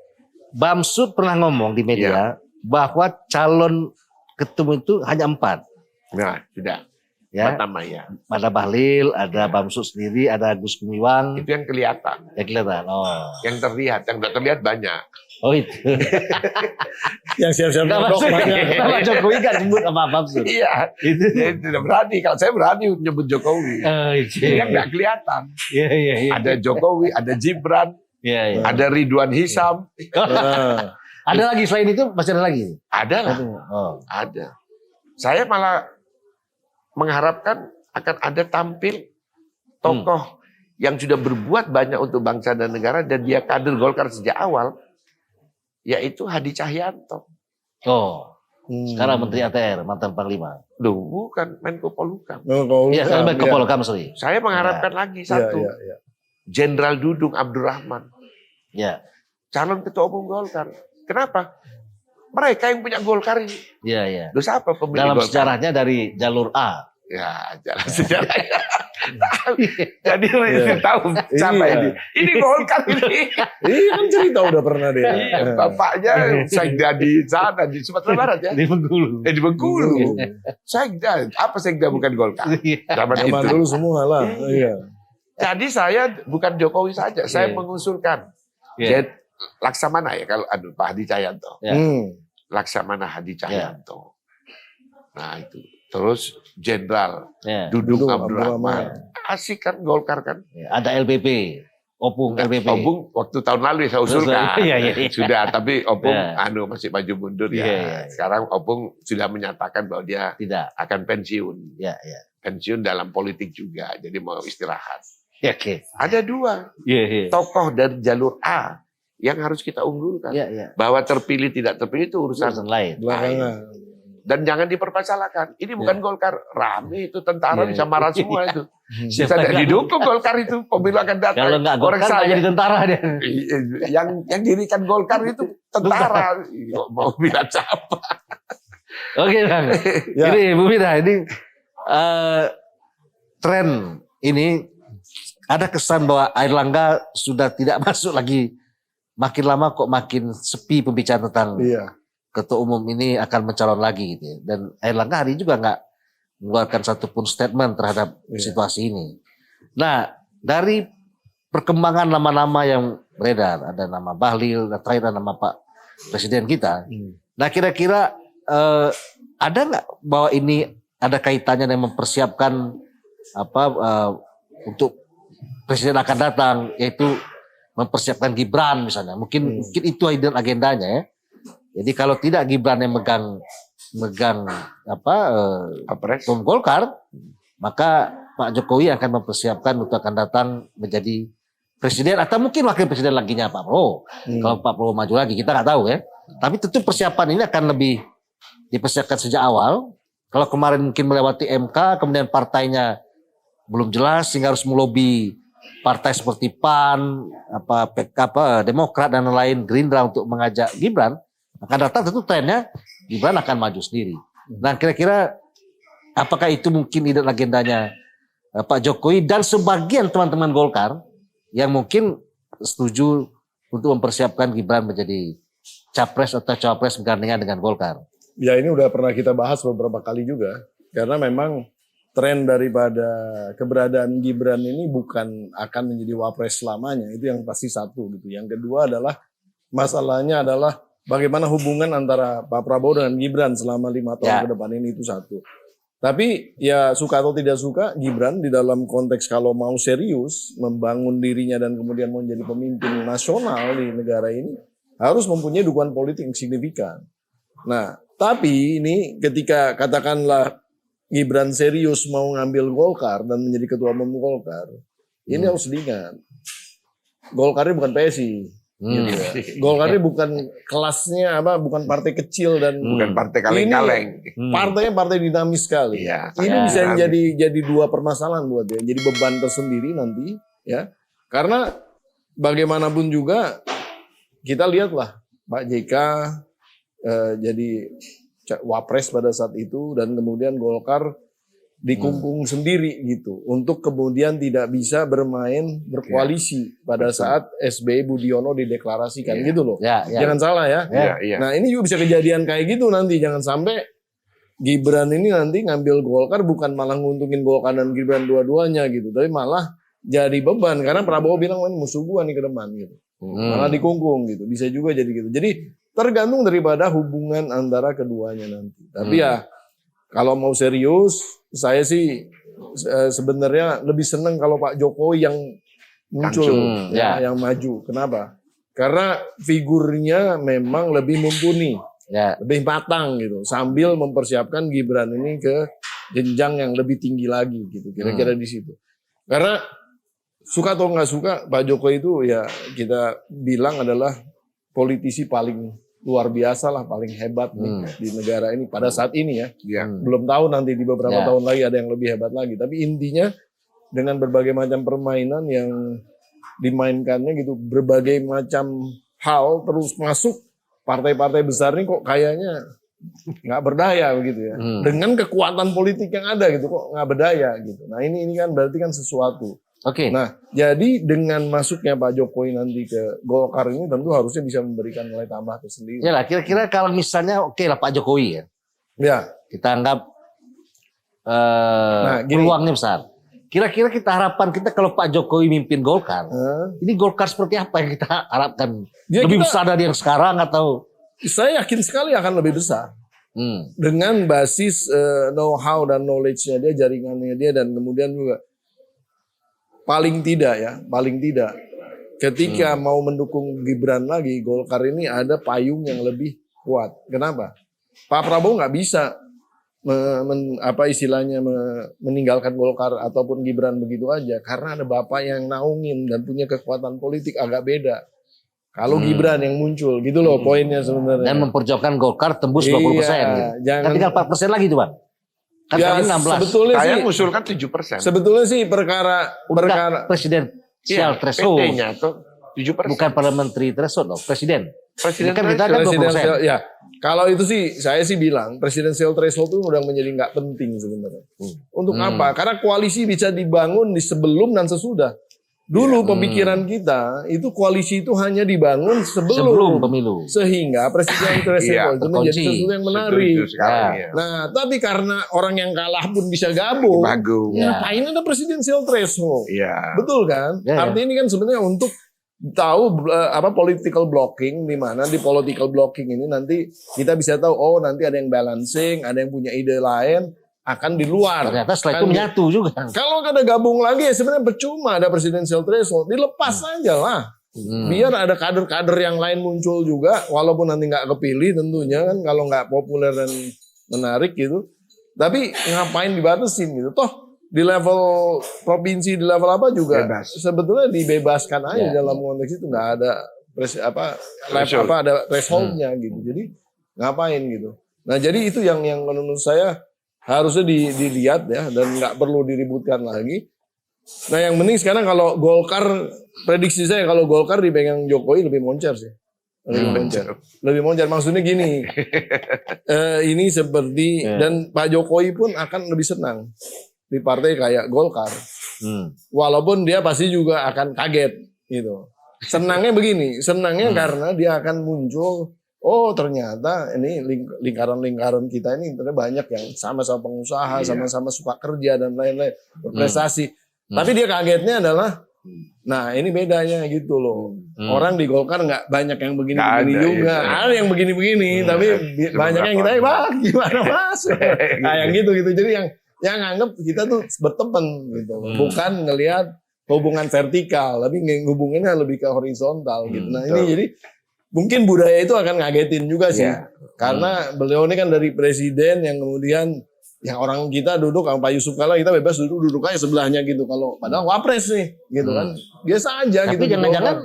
Bamsud pernah ngomong di media bahwa calon ketum itu hanya 4. Nah, sudah. Ya. Pertama ya. Ada Bahlil, ada Bamsud sendiri, ada Gus Gumiwang. Itu yang kelihatan. Yang kelihatan. Oh. Yang terlihat, yang tidak terlihat banyak. Oh itu. Yang siap-siap nodok banyak. Pak Jokowi kan sebut sama Bamsud. Iya. Itu tidak berani. Kalau saya berani nyebut Jokowi. Yang nggak kelihatan. Iya. Ada Jokowi, ada Gibran, ada Ridwan Hisam. Ada lagi selain itu masih ada lagi? Ada lah. Ada. Saya malah mengharapkan akan ada tampil tokoh yang sudah berbuat banyak untuk bangsa dan negara dan dia kader Golkar sejak awal, yaitu Hadi Cahyanto. Sekarang Menteri ATR, mantan Panglima. Loh, bukan Menko Polhukam. Iya, sekarang Menko Polhukam, sorry. Saya mengharapkan lagi satu, Jenderal Dudung Abdurrahman, calon ketua umum Golkar. Kenapa? Mereka yang punya Golkar ini. Iya. Loh, siapa pemilih dalam Golkar? Sejarahnya dari jalur A. Ya, jalan sejarahnya. Jadi tahu siapa ini. Ini Golkar ini. Iya kan cerita udah pernah dia. Bapaknya sekda di sana di Sumatera Barat ya. Di Bengkulu. Di Bengkulu. Sekda, apa sekda bukan Golkar? Zaman itu. Dulu semua lah. Iya. Jadi saya bukan Jokowi saja, saya mengusulkan Laksamana ya kalau Pak Hadi Cahyanto. Laksamana Hadi Cahyanto. Nah itu. Terus Jenderal Dudung Abdurrahman. Asik kan Golkar kan. Ada LBP. Opung LBP. Opung waktu tahun lalu saya usulkan. Iya. Sudah, tapi Opung masih maju mundur ya. Sekarang Opung sudah menyatakan bahwa dia tidak akan pensiun. Iya. Pensiun dalam politik juga, jadi mau istirahat. Oke. Ada 2 tokoh dari jalur A yang harus kita unggulkan. Bahwa terpilih tidak terpilih itu urusan lain. Belakangan. Dan jangan dipermasalahkan. Ini bukan Golkar, rame itu tentara Iya, bisa iya. marah semua itu. Siapa Bisa yang didukung Golkar itu, pemilu akan datang. Kalau nggak Orang Golkar nggak saya jadi tentara dia. yang dirikan Golkar itu tentara. Mau bilang siapa? Oke Bang. Ya. Ini Bu Mira, ini tren ini ada kesan bahwa Airlangga sudah tidak masuk lagi. Makin lama kok makin sepi pembicaraan tentang Iya. ketua umum ini akan mencalon lagi gitu ya. Dan Airlangga hari ini juga nggak mengeluarkan satupun statement terhadap situasi ini. Nah, dari perkembangan nama-nama yang beredar, ada nama Bahlil, dan terakhir ada nama Pak Presiden kita. Nah, kira-kira ada nggak bahwa ini ada kaitannya dengan mempersiapkan untuk Presiden akan datang, yaitu mempersiapkan Gibran misalnya. Mungkin itu hidden agendanya ya. Jadi kalau tidak Gibran yang megang Tom Golkar, maka Pak Jokowi akan mempersiapkan untuk akan datang menjadi presiden atau mungkin wakil presiden laginya Pak Prabowo. Kalau Pak Prabowo maju lagi kita nggak tahu ya. Tapi tentu persiapan ini akan lebih dipersiapkan sejak awal. Kalau kemarin mungkin melewati MK, kemudian partainya belum jelas sehingga harus melobi partai seperti PAN, Demokrat dan lain Gerindra untuk mengajak Gibran, akan datang tentu trennya Gibran akan maju sendiri. Nah, kira-kira apakah itu mungkin ide agendanya Pak Jokowi dan sebagian teman-teman Golkar yang mungkin setuju untuk mempersiapkan Gibran menjadi capres atau cawapres bergandengan dengan Golkar? Ya ini udah pernah kita bahas beberapa kali juga. Karena memang tren daripada keberadaan Gibran ini bukan akan menjadi wapres selamanya. Itu yang pasti satu gitu. Yang kedua adalah masalahnya adalah bagaimana hubungan antara Pak Prabowo dengan Gibran selama 5 tahun ke depan ini, itu satu. Tapi ya suka atau tidak suka, Gibran di dalam konteks kalau mau serius membangun dirinya dan kemudian mau menjadi pemimpin nasional di negara ini harus mempunyai dukungan politik yang signifikan. Nah, tapi ini ketika katakanlah Gibran serius mau ngambil Golkar dan menjadi ketua umum Golkar, ini harus diingat. Golkarnya bukan PSI. Gitu ya. Golkar ini bukan kelasnya bukan partai kecil dan bukan partai kaleng-kaleng. Partainya partai dinamis sekali. Iya, Ini bisa jadi dua permasalahan buat dia, jadi beban tersendiri nanti ya. Karena bagaimanapun juga kita lihatlah Pak JK jadi wapres pada saat itu dan kemudian Golkar dikungkung sendiri gitu untuk kemudian tidak bisa berkoalisi pada saat SBY Budiono dideklarasikan gitu loh. Jangan salah ya. Nah ini juga bisa kejadian kayak gitu nanti, jangan sampai Gibran ini nanti ngambil Golkar bukan malah nguntungin Golkar dan Gibran dua-duanya gitu, tapi malah jadi beban karena Prabowo bilang ini musuh gua nih ke depan gitu. Malah dikungkung gitu, bisa juga jadi gitu. Jadi tergantung daripada hubungan antara keduanya nanti. Tapi ya kalau mau serius, saya sih sebenarnya lebih senang kalau Pak Jokowi yang muncul, yang maju. Kenapa? Karena figurnya memang lebih mumpuni, lebih matang gitu. Sambil mempersiapkan Gibran ini ke jenjang yang lebih tinggi lagi gitu. Kira-kira di situ. Karena suka atau nggak suka, Pak Jokowi itu ya kita bilang adalah politisi paling luar biasa lah, paling hebat nih di negara ini pada saat ini ya. Belum tahu nanti di beberapa tahun lagi ada yang lebih hebat lagi. Tapi intinya dengan berbagai macam permainan yang dimainkannya gitu, berbagai macam hal terus masuk, partai-partai besar ini kok kayaknya nggak berdaya begitu ya. Dengan kekuatan politik yang ada gitu kok nggak berdaya gitu. Nah ini kan berarti kan sesuatu. Nah, jadi dengan masuknya Pak Jokowi nanti ke Golkar ini tentu harusnya bisa memberikan nilai tambah tersendiri. Ya lah, kira-kira kalau misalnya lah Pak Jokowi ya. Kita anggap peluangnya besar. Kira-kira kita harapan kita kalau Pak Jokowi mimpin Golkar, ini Golkar seperti apa yang kita harapkan? Lebih besar dari yang sekarang atau? Saya yakin sekali akan lebih besar. Dengan basis know-how dan knowledge-nya dia, jaringannya dia, dan kemudian juga paling tidak ketika mau mendukung Gibran lagi, Golkar ini ada payung yang lebih kuat. Kenapa? Pak Prabowo nggak bisa meninggalkan Golkar ataupun Gibran begitu aja karena ada bapak yang naungin dan punya kekuatan politik agak beda. Kalau Gibran yang muncul, gitu loh poinnya sebenarnya. Dan memperjuangkan Golkar tembus 20%. Gitu. Jangan, Kan tinggal 4% lagi tuh Bang. Kan ya, kali 16. sebetulnya Saya sih, mengusulkan 7%. sebetulnya sih perkara Presidensial threshold. PT-nya tuh 7%. Bukan parliamentary threshold loh, presiden. Presiden Kan kita kan 20%. presidensial, ya. Kalau itu sih, saya sih bilang presidensial threshold itu udah menjadi nggak penting sebenarnya. Untuk apa? Karena koalisi bisa dibangun di sebelum dan sesudah. Dulu pemikiran kita itu koalisi itu hanya dibangun sebelum pemilu. sehingga presiden threshold itu menjadi terkunci. sesuatu yang menarik. Setuju sekali, ya. Nah, tapi karena orang yang kalah pun bisa gabung, Bagus. Ya. ngapain ada presidensial threshold? Iya. Betul kan? Ya, ya. Artinya ini kan sebenarnya untuk tahu apa political blocking, di mana di political blocking ini nanti kita bisa tahu, oh nanti ada yang balancing, ada yang punya ide lain akan di luar. Ternyata setelah itu Kan menyatu juga. kalau ada gabung lagi ya sebenarnya percuma ada presidensial threshold, dilepas aja lah. Biar ada kader-kader yang lain muncul juga, walaupun nanti nggak kepilih tentunya kan kalau nggak populer dan menarik gitu. Tapi ngapain dibatasin gitu? Toh di level provinsi, di level apa juga Bebas. sebetulnya dibebaskan aja Ya. dalam konteks itu, nggak ada Threshold. ada thresholdnya gitu. Jadi ngapain gitu? Nah jadi itu yang menurut saya harusnya dilihat ya dan nggak perlu diributkan lagi. Nah yang penting sekarang kalau Golkar, prediksi saya kalau Golkar dipegang Jokowi lebih moncer sih. Lebih moncer. Maksudnya gini, ini seperti dan Pak Jokowi pun akan lebih senang di partai kayak Golkar. Walaupun dia pasti juga akan kaget gitu. Senangnya begini, senangnya karena dia akan muncul. Oh ternyata ini lingkaran-lingkaran kita ini ternyata banyak yang sama-sama pengusaha, sama-sama suka kerja dan lain-lain, berprestasi. Tapi dia kagetnya adalah, nah ini bedanya gitu loh. Orang di Golkar nggak banyak yang begini-begini Nggak ada, juga. iya. Ada yang begini-begini, tapi banyak yang kita, "Wah, gimana mas?" Nah, yang gitu-gitu. Jadi yang anggap kita tuh berteman gitu. Bukan ngelihat hubungan vertikal, tapi hubungannya lebih ke horizontal gitu. Nah ini jadi mungkin budaya itu akan ngagetin juga sih. Iya. Karena beliau ini kan dari presiden yang kemudian yang orang kita duduk sama Pak Yusuf Kala, kita bebas duduk aja sebelahnya gitu. Kalau padahal wapres nih gitu kan. Biasa aja Tapi gitu. jangan-jangan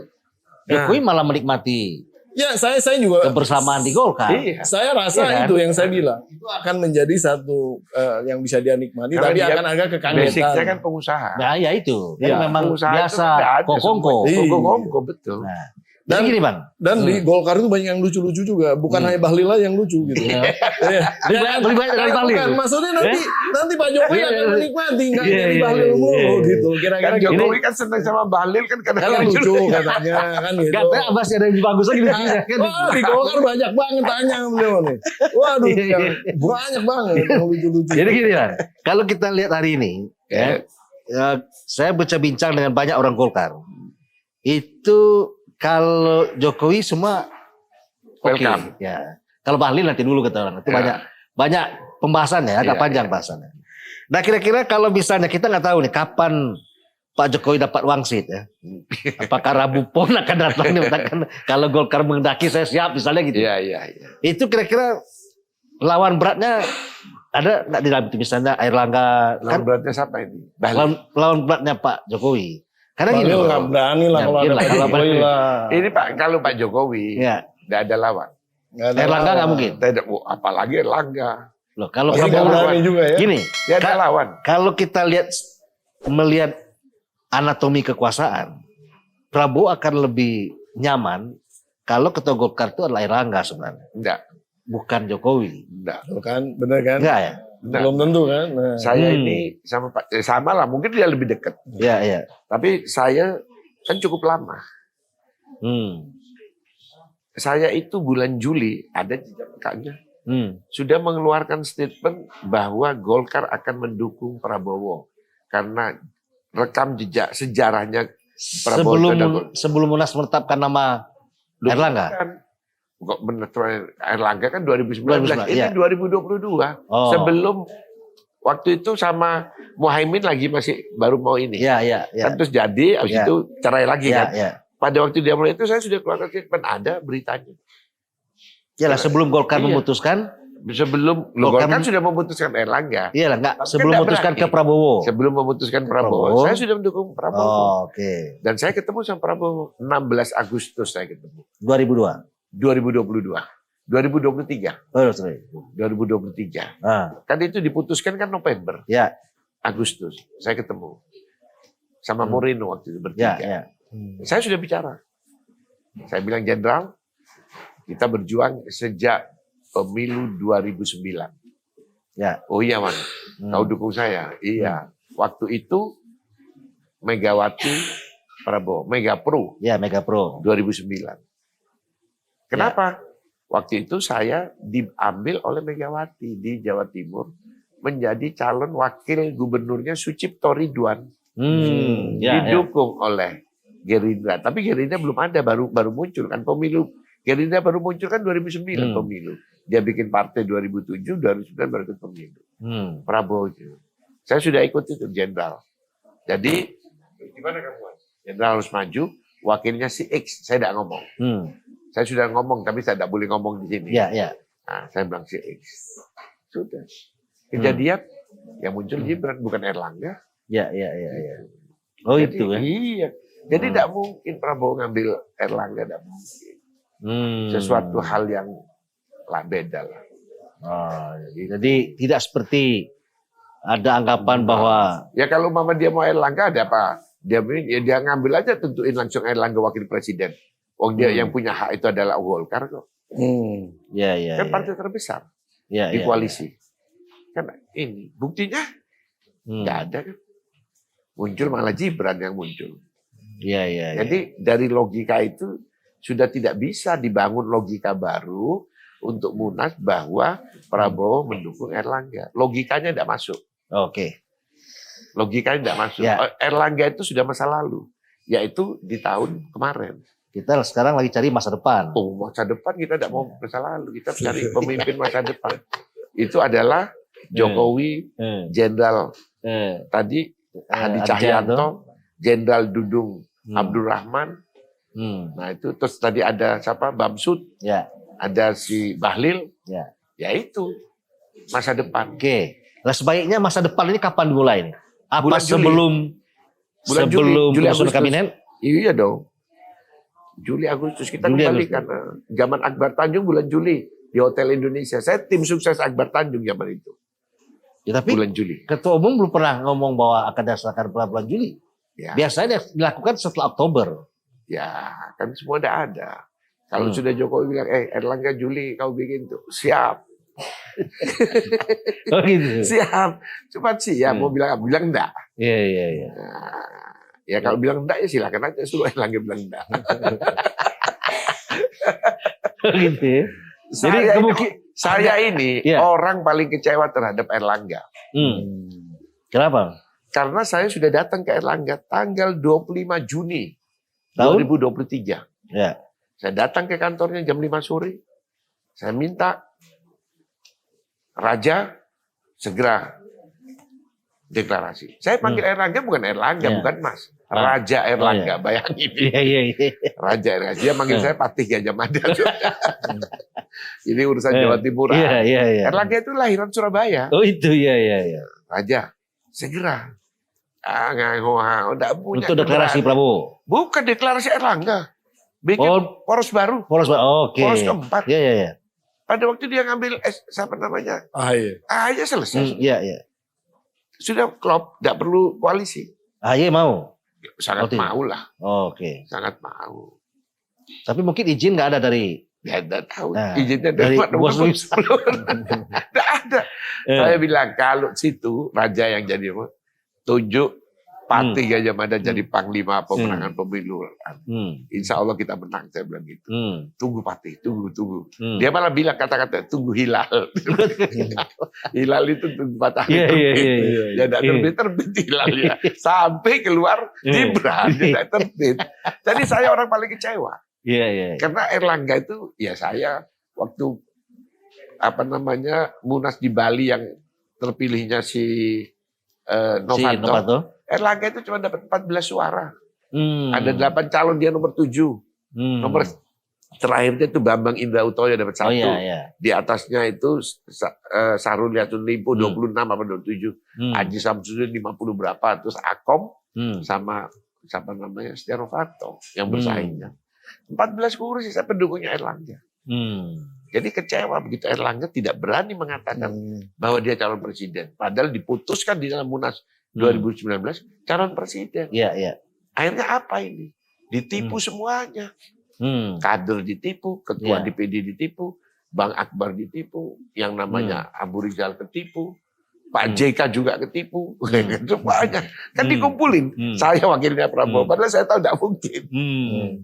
Nah. Jokowi malah menikmati Ya saya juga kebersamaan di Golkar. Iya. saya rasa Iya kan? itu yang saya bilang itu akan menjadi satu yang bisa dia nikmati, Karena tapi dia akan agak Basicnya kekagetan. kan pengusaha. Nah ya itu. Iya. Kan memang Pengusaha itu biasa nggak ada kokongko. semua. Iya. Kokongko, betul. Nah, Dan- jadi gini Bang. Dan di Golkar itu banyak yang lucu-lucu juga, bukan hanya Bahlil aja yang lucu gitu. Iya. Iya. Lebih banyak dari Bahlil. Bukan, maksudnya nanti Pak Jokowi Iya, akan iya. menikmati, nggak Iya, jadi iya, Bahlil iya, mulu iya. gitu. Kira-kira Kan gitu. Jokowi kan senang sama Bahlil kan Kan kadang-kadang lucu katanya kan gitu. Katanya masih ada yang lebih bagus lagi di sini. Kan? Wah di Golkar banyak banget tanya sama beliau nih. Waduh, yang banyak banget yang lucu-lucu. Jadi gini Bang. Kalau kita lihat hari ini, saya berbincang dengan banyak orang Golkar. Itu kalau Jokowi semua oke, Welcome. ya. Kalau Bahlil nanti dulu kata orang. Itu Ya. banyak pembahasan ya, agak Iya, panjang bahasannya. Nah kira-kira kalau misalnya kita nggak tahu nih kapan Pak Jokowi dapat wangsit ya. Apakah Rabu Pon akan datang nih? Kalau Golkar menghendaki saya siap misalnya gitu. Iya, iya, iya. Itu kira-kira lawan beratnya ada nggak di dalam itu misalnya Airlangga Lawan kan beratnya siapa ini? Bahlil. lawan beratnya Pak Jokowi. Karena gini Bahlil loh. nggak berani lah kalau Yakin ada lah, Pak kalau Jokowi Bahlil. lah. Ini Pak, kalau Pak Jokowi Ya, tidak ada lawan. Nggak ada Airlangga nggak lawan. mungkin. Tidak, apalagi Erlangga. Loh, kalau Pasti nggak Prabowo berani juga ya. gini, Dia ada lawan. kalau kita melihat anatomi kekuasaan, Prabowo akan lebih nyaman kalau ketua Golkar itu adalah Airlangga sebenarnya, Enggak, bukan Jokowi. enggak. Tuh kan, bener kan? Enggak ya? Enggak. Belum tentu kan. Nah. Saya ini sama Pak, sama lah. Mungkin dia lebih dekat. Iya, iya. Tapi saya kan cukup lama. Saya itu bulan Juli ada jejak rekamnya. Sudah mengeluarkan statement bahwa Golkar akan mendukung Prabowo karena rekam jejak sejarahnya Prabowo itu ada Sebelum Munas menetapkan nama Airlangga. Kan, kok menetapkan Erlangga kan 2019, 2019, ini iya. 2022. Oh. Sebelum waktu itu sama Muhaimin lagi masih baru mau ini. Iya, iya, iya. Kan terus jadi habis Iya. itu cerai lagi Iya, kan. iya. Pada waktu dia mulai itu saya sudah keluarkan statement, ada beritanya. Yalah sebelum Golkar Iya. memutuskan Sebelum Golkar Golkar sudah memutuskan Erlangga. Iya lah, enggak Kan sebelum nggak memutuskan berani. ke Prabowo. Sebelum memutuskan Prabowo, Prabowo. saya sudah mendukung Prabowo. Oh, oke. Dan saya ketemu sama Prabowo 16 Agustus saya ketemu. 2002. 2022. 2023. Oh, sorry. 2023. Ah, Kan itu diputuskan kan November, ya, Agustus. Saya ketemu sama Hmm. Moreno waktu itu ya, bertiga. ya. Saya sudah bicara. Saya bilang, Jenderal, kita berjuang sejak pemilu 2009. Ya. Oh iya, Man. Hmm. Kau dukung saya? Iya. Waktu itu Megawati Prabowo, Mega Pro Ya, Mega Pro. 2009. Kenapa? Waktu itu saya diambil oleh Megawati di Jawa Timur menjadi calon wakil gubernurnya Sucipto Ridwan, Ya, ya. didukung oleh Gerindra. Tapi Gerindra belum ada, baru muncul kan pemilu. Gerindra baru muncul kan 2009 pemilu. Dia bikin partai 2007, 2009 baru ikut pemilu. Prabowo itu. Saya sudah ikut itu, Jenderal. Jadi, gimana kamu? Jenderal harus maju, wakilnya si X. Saya tidak ngomong. Saya sudah ngomong, tapi saya tidak boleh ngomong di sini. Ya, ya. Nah, saya bilang si X. Sudah. Kejadian yang muncul Gibran, bukan Erlangga. Ya, ya, ya, ya. Oh, Jadi, itu kan. Iya. Jadi tidak mungkin Prabowo ngambil Erlangga, tidak mungkin. Sesuatu hal yang beda lah. Oh, jadi tidak seperti ada anggapan bahwa Ya kalau mama dia mau Erlangga ada apa? Dia ngambil aja, tentuin langsung Erlangga wakil presiden. Wong dia yang punya hak itu adalah Golkar kok. ya, ya, Kan ya. partai terbesar Ya, di ya, koalisi. Kan ini buktinya nggak ada kan. Muncul malah Gibran yang muncul. Ya, ya, ya. Jadi dari logika itu sudah tidak bisa dibangun logika baru untuk Munas bahwa Prabowo mendukung Erlangga. Logikanya tidak masuk. Oke. Logikanya tidak masuk. Ya. Erlangga itu sudah masa lalu. Yaitu di tahun kemarin. Kita sekarang lagi cari masa depan. Oh, masa depan kita tidak mau masa lalu. Kita cari pemimpin masa depan. Itu adalah Jokowi, Jenderal tadi Hadi Cahyanto, Jenderal Dudung Abdurrahman. Nah itu terus tadi ada siapa? Bamsud. Ya. Ada si Bahlil. Ya. Ya itu masa depan. Oke. Nah, sebaiknya masa depan ini kapan dimulai ini? Apa Bulan Juli. sebelum Bulan sebelum Juli, penyusunan Agustus. kabinet? Iya dong. Juli Agustus kita Juli, kembali Agustus. karena zaman Akbar Tanjung bulan Juli di Hotel Indonesia. Saya tim sukses Akbar Tanjung zaman itu. Ya, tapi Bulan Juli. Ketua Umum belum pernah ngomong bahwa akan dilaksanakan bulan Juli. Ya, Biasanya dilakukan setelah Oktober. ya kan semua ada. Kalau sudah Jokowi bilang, Erlangga Juli kau bikin tuh, siap. Oh gitu. Siap. Cepat siap. Mau bilang apa? Bilang enggak. Iya, iya, iya. Nah, ya kalau bilang enggak ya silakan aja suruh Erlangga bilang enggak. Gitu ya. Jadi Saya ini Iya. orang paling kecewa terhadap Erlangga. Kenapa? Karena saya sudah datang ke Erlangga tanggal 25 Juni Tahun? 2023. Ya. Saya datang ke kantornya jam 5 sore. Saya minta Raja segera deklarasi. Saya panggil Erlangga bukan Erlangga, Ya. bukan Mas. Raja Erlangga, Oh, iya. bayangin. Iya, iya, iya. Raja Erlangga. Dia manggil saya Patih Gajah Mada. Ini urusan Jawa Timur. Iya, iya, iya. Erlangga itu lahiran Surabaya. Oh itu, iya, iya, iya. Raja, segera. Enggak punya Untuk deklarasi keberanian. Prabowo. Bukan deklarasi Erlangga. Bikin Oh. poros baru. Oke. Poros keempat. Iya, iya, iya. Pada waktu dia ngambil siapa namanya? Ahy. Aja selesai. Iya, iya. Sudah klop, tidak perlu koalisi. AY mau. Sangat tidak. mau lah, Oke. sangat mau. Tapi mungkin izin nggak ada dari Ya tidak tahu Nah, izinnya dari dari mana. Bos Luis. Tidak ada. Saya bilang kalau situ Raja yang jadi tunjuk Patih Gajah Mada jadi panglima pemenangan pemilu. Insya Allah kita menang, saya bilang gitu. Tunggu Patih, tunggu. Dia malah bilang kata-kata tunggu hilal. Hilal itu tunggu matahari Iya, iya, terbit. iya, iya. Ya tidak terbit hilalnya. Sampai keluar Gibran, tidak terbit. Jadi saya orang paling kecewa. Iya, iya. Karena Erlangga itu, ya saya waktu Munas di Bali yang terpilihnya si Novanto. Novanto. Erlangga itu cuma dapat 14 suara. Hmm. Ada 8 calon, dia nomor 7. Hmm. Nomor terakhirnya itu Bambang Indra Utoyo dapat 1. Oh iya, iya. Di atasnya itu Sarul Yatun Limpo 26 apa 27. Haji Samsudin 50 berapa. Terus Akom sama siapa namanya Setia Novanto yang bersaingnya. 14 kursi saya pendukungnya Erlangga. Jadi kecewa begitu Erlangga tidak berani mengatakan bahwa dia calon presiden. Padahal diputuskan di dalam Munas 2019 calon presiden. Iya, iya. Akhirnya apa ini? Ditipu semuanya. Kader ditipu, ketua Ya. DPD ditipu, Bang Akbar ditipu, yang namanya Abu Rizal ketipu, Pak JK juga ketipu, semuanya kan dikumpulin. Saya wakilnya Prabowo, padahal saya tahu tidak mungkin.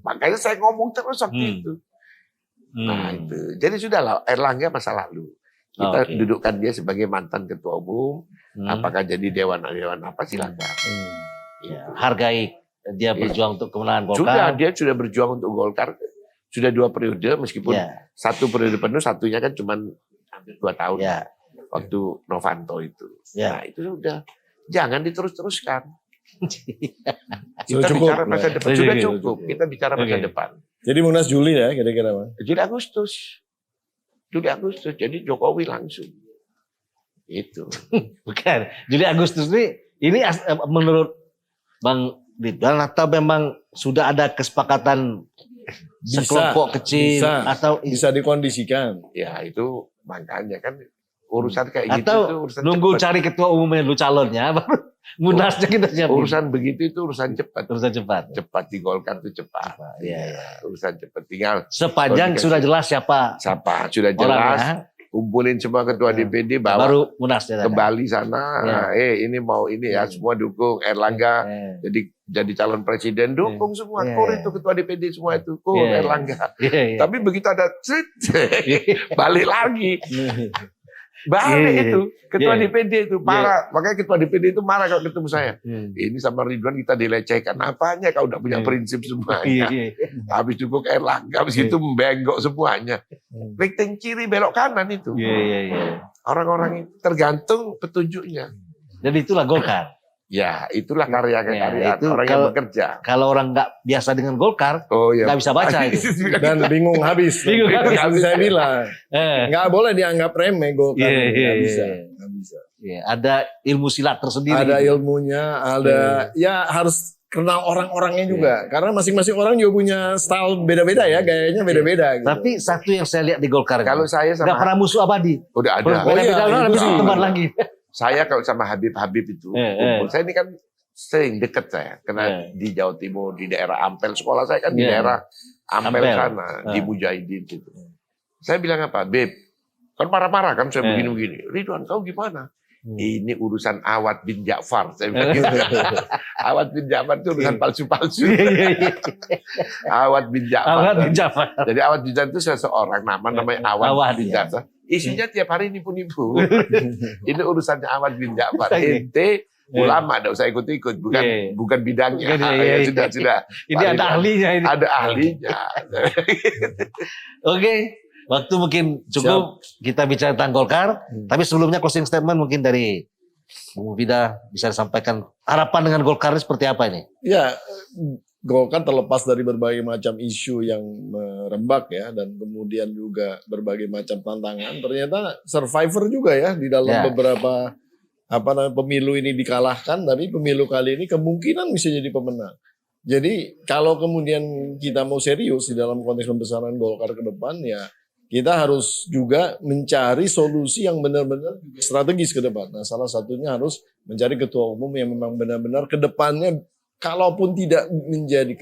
Makanya saya ngomong terus waktu itu. Nah itu, jadi sudahlah Erlangga masa lalu. Kita dudukkan dia sebagai mantan ketua umum, apakah jadi dewan apa silakan. Ya, hargai dia berjuang untuk kemenangan Sudah, Golkar. dia sudah berjuang untuk Golkar. Sudah 2 periode, meskipun Ya. 1 periode penuh, satunya kan cuma hampir 2 tahun. Ya. Waktu Novanto itu. Ya. Nah itu sudah. Jangan diterus-teruskan. Sudah Kita cukup bicara masa lah. depan. Sudah cukup. Kita bicara masa depan. Jadi Munas Juli ya kira-kira Bang. Juli Agustus. Juli Agustus. Jadi Jokowi langsung. Itu. Bukan. Juli Agustus ini menurut Bang Ridwan atau memang sudah ada kesepakatan sekelompok kecil atau bisa dikondisikan. Ya itu makanya kan urusan kayak gitu atau itu urusan nunggu cepat. cari ketua umumnya lu calonnya baru munasnya kita siapin. Urusan begitu itu urusan cepat. Urusan cepat. Cepat di Golkar itu cepat. Iya, iya. Urusan cepat tinggal Sepanjang sudah jelas siapa siapa sudah jelas. orangnya, Kumpulin semua ketua DPD bawa baru munasnya ke Bali sana. Ini mau ini ya semua dukung Erlangga jadi calon presiden dukung semua. Kur itu ketua DPD semua itu kur Erlangga. Tapi begitu ada balik lagi. Balik itu ketua DPD itu marah. Makanya ketua DPD itu marah kalau ketemu saya. Ini sama Ridwan kita dilecehkan. Apanya kau udah punya prinsip semuanya. Habis dukung Erlangga, habis itu membengkok semuanya. Rating kiri belok kanan itu. Orang-orang itu tergantung petunjuknya. Dan itulah Golkar. Ya, itulah karya-karya itu orang yang bekerja. Kalau orang nggak biasa dengan Golkar, nggak bisa baca itu. Dan bingung habis. Bingung habis. Seperti saya bilang. Nggak boleh dianggap remeh Golkar. Nggak bisa. Nggak bisa. Ada ilmu silat tersendiri. Ada ilmunya, ada ya harus kenal orang-orangnya juga. Karena masing-masing orang juga punya style beda-beda ya, gayanya beda-beda. Gitu. Tapi satu yang saya lihat di Golkar, kalau saya nggak sama pernah musuh abadi. udah ada. Beda-beda orang habis itu teman lagi. Saya kalau sama Habib itu, saya ini kan sering deket saya, karena di Jawa Timur, di daerah Ampel, sekolah saya kan di daerah Ampel sana, di Mujahidin gitu. Saya bilang apa, Beb, kan marah-marah kan saya begini-begini. Ridwan, kau gimana? Ini urusan Awad bin Ja'far. Saya bilang gitu. Awad bin Ja'far itu urusan palsu-palsu. Awad bin Ja'far. Jadi Awad bin Ja'far itu seseorang namanya Awad bin Ja'far. Isinya tiap hari nipu-nipu. Ini urusannya Awad bin Ja'far. Ente ulama, tidak usah ikut-ikut, bukan bidangnya. Sudah. Ini ada ahlinya ini. Ada ahlinya. Oke. Waktu mungkin cukup kita bicara tentang Golkar, tapi sebelumnya closing statement mungkin dari Bu Mufidah bisa disampaikan harapan dengan Golkar ini seperti apa ini? Ya, Golkar terlepas dari berbagai macam isu yang merembak ya, dan kemudian juga berbagai macam tantangan, ternyata survivor juga ya di dalam beberapa pemilu ini dikalahkan, tapi pemilu kali ini kemungkinan bisa jadi pemenang. Jadi kalau kemudian kita mau serius di dalam konteks pembesaran Golkar ke depan ya, kita harus juga mencari solusi yang benar-benar strategis ke depan. Nah, salah satunya harus mencari ketua umum yang memang benar-benar ke depannya, kalaupun tidak menjadi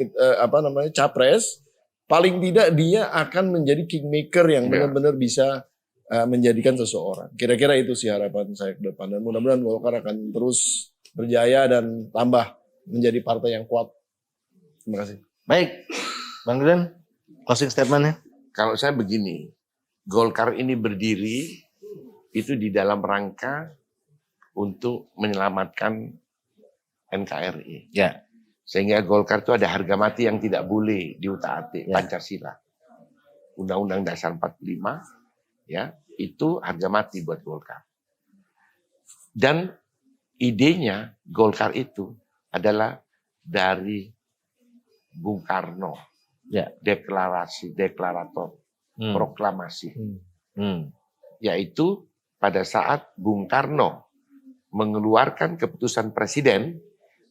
capres, paling tidak dia akan menjadi kingmaker yang benar-benar bisa menjadikan seseorang. Kira-kira itu sih harapan saya ke depan. Dan mudah-mudahan Golkar akan terus berjaya dan tambah menjadi partai yang kuat. Terima kasih. Baik, Bang Ridwan, closing statement-nya. Kalau saya begini, Golkar ini berdiri itu di dalam rangka untuk menyelamatkan NKRI. Ya. Sehingga Golkar itu ada harga mati yang tidak boleh diutak-atik, Pancasila. Undang-Undang Dasar 45, ya, itu harga mati buat Golkar. Dan idenya Golkar itu adalah dari Bung Karno. Ya. deklarator, proklamasi. Yaitu pada saat Bung Karno mengeluarkan keputusan presiden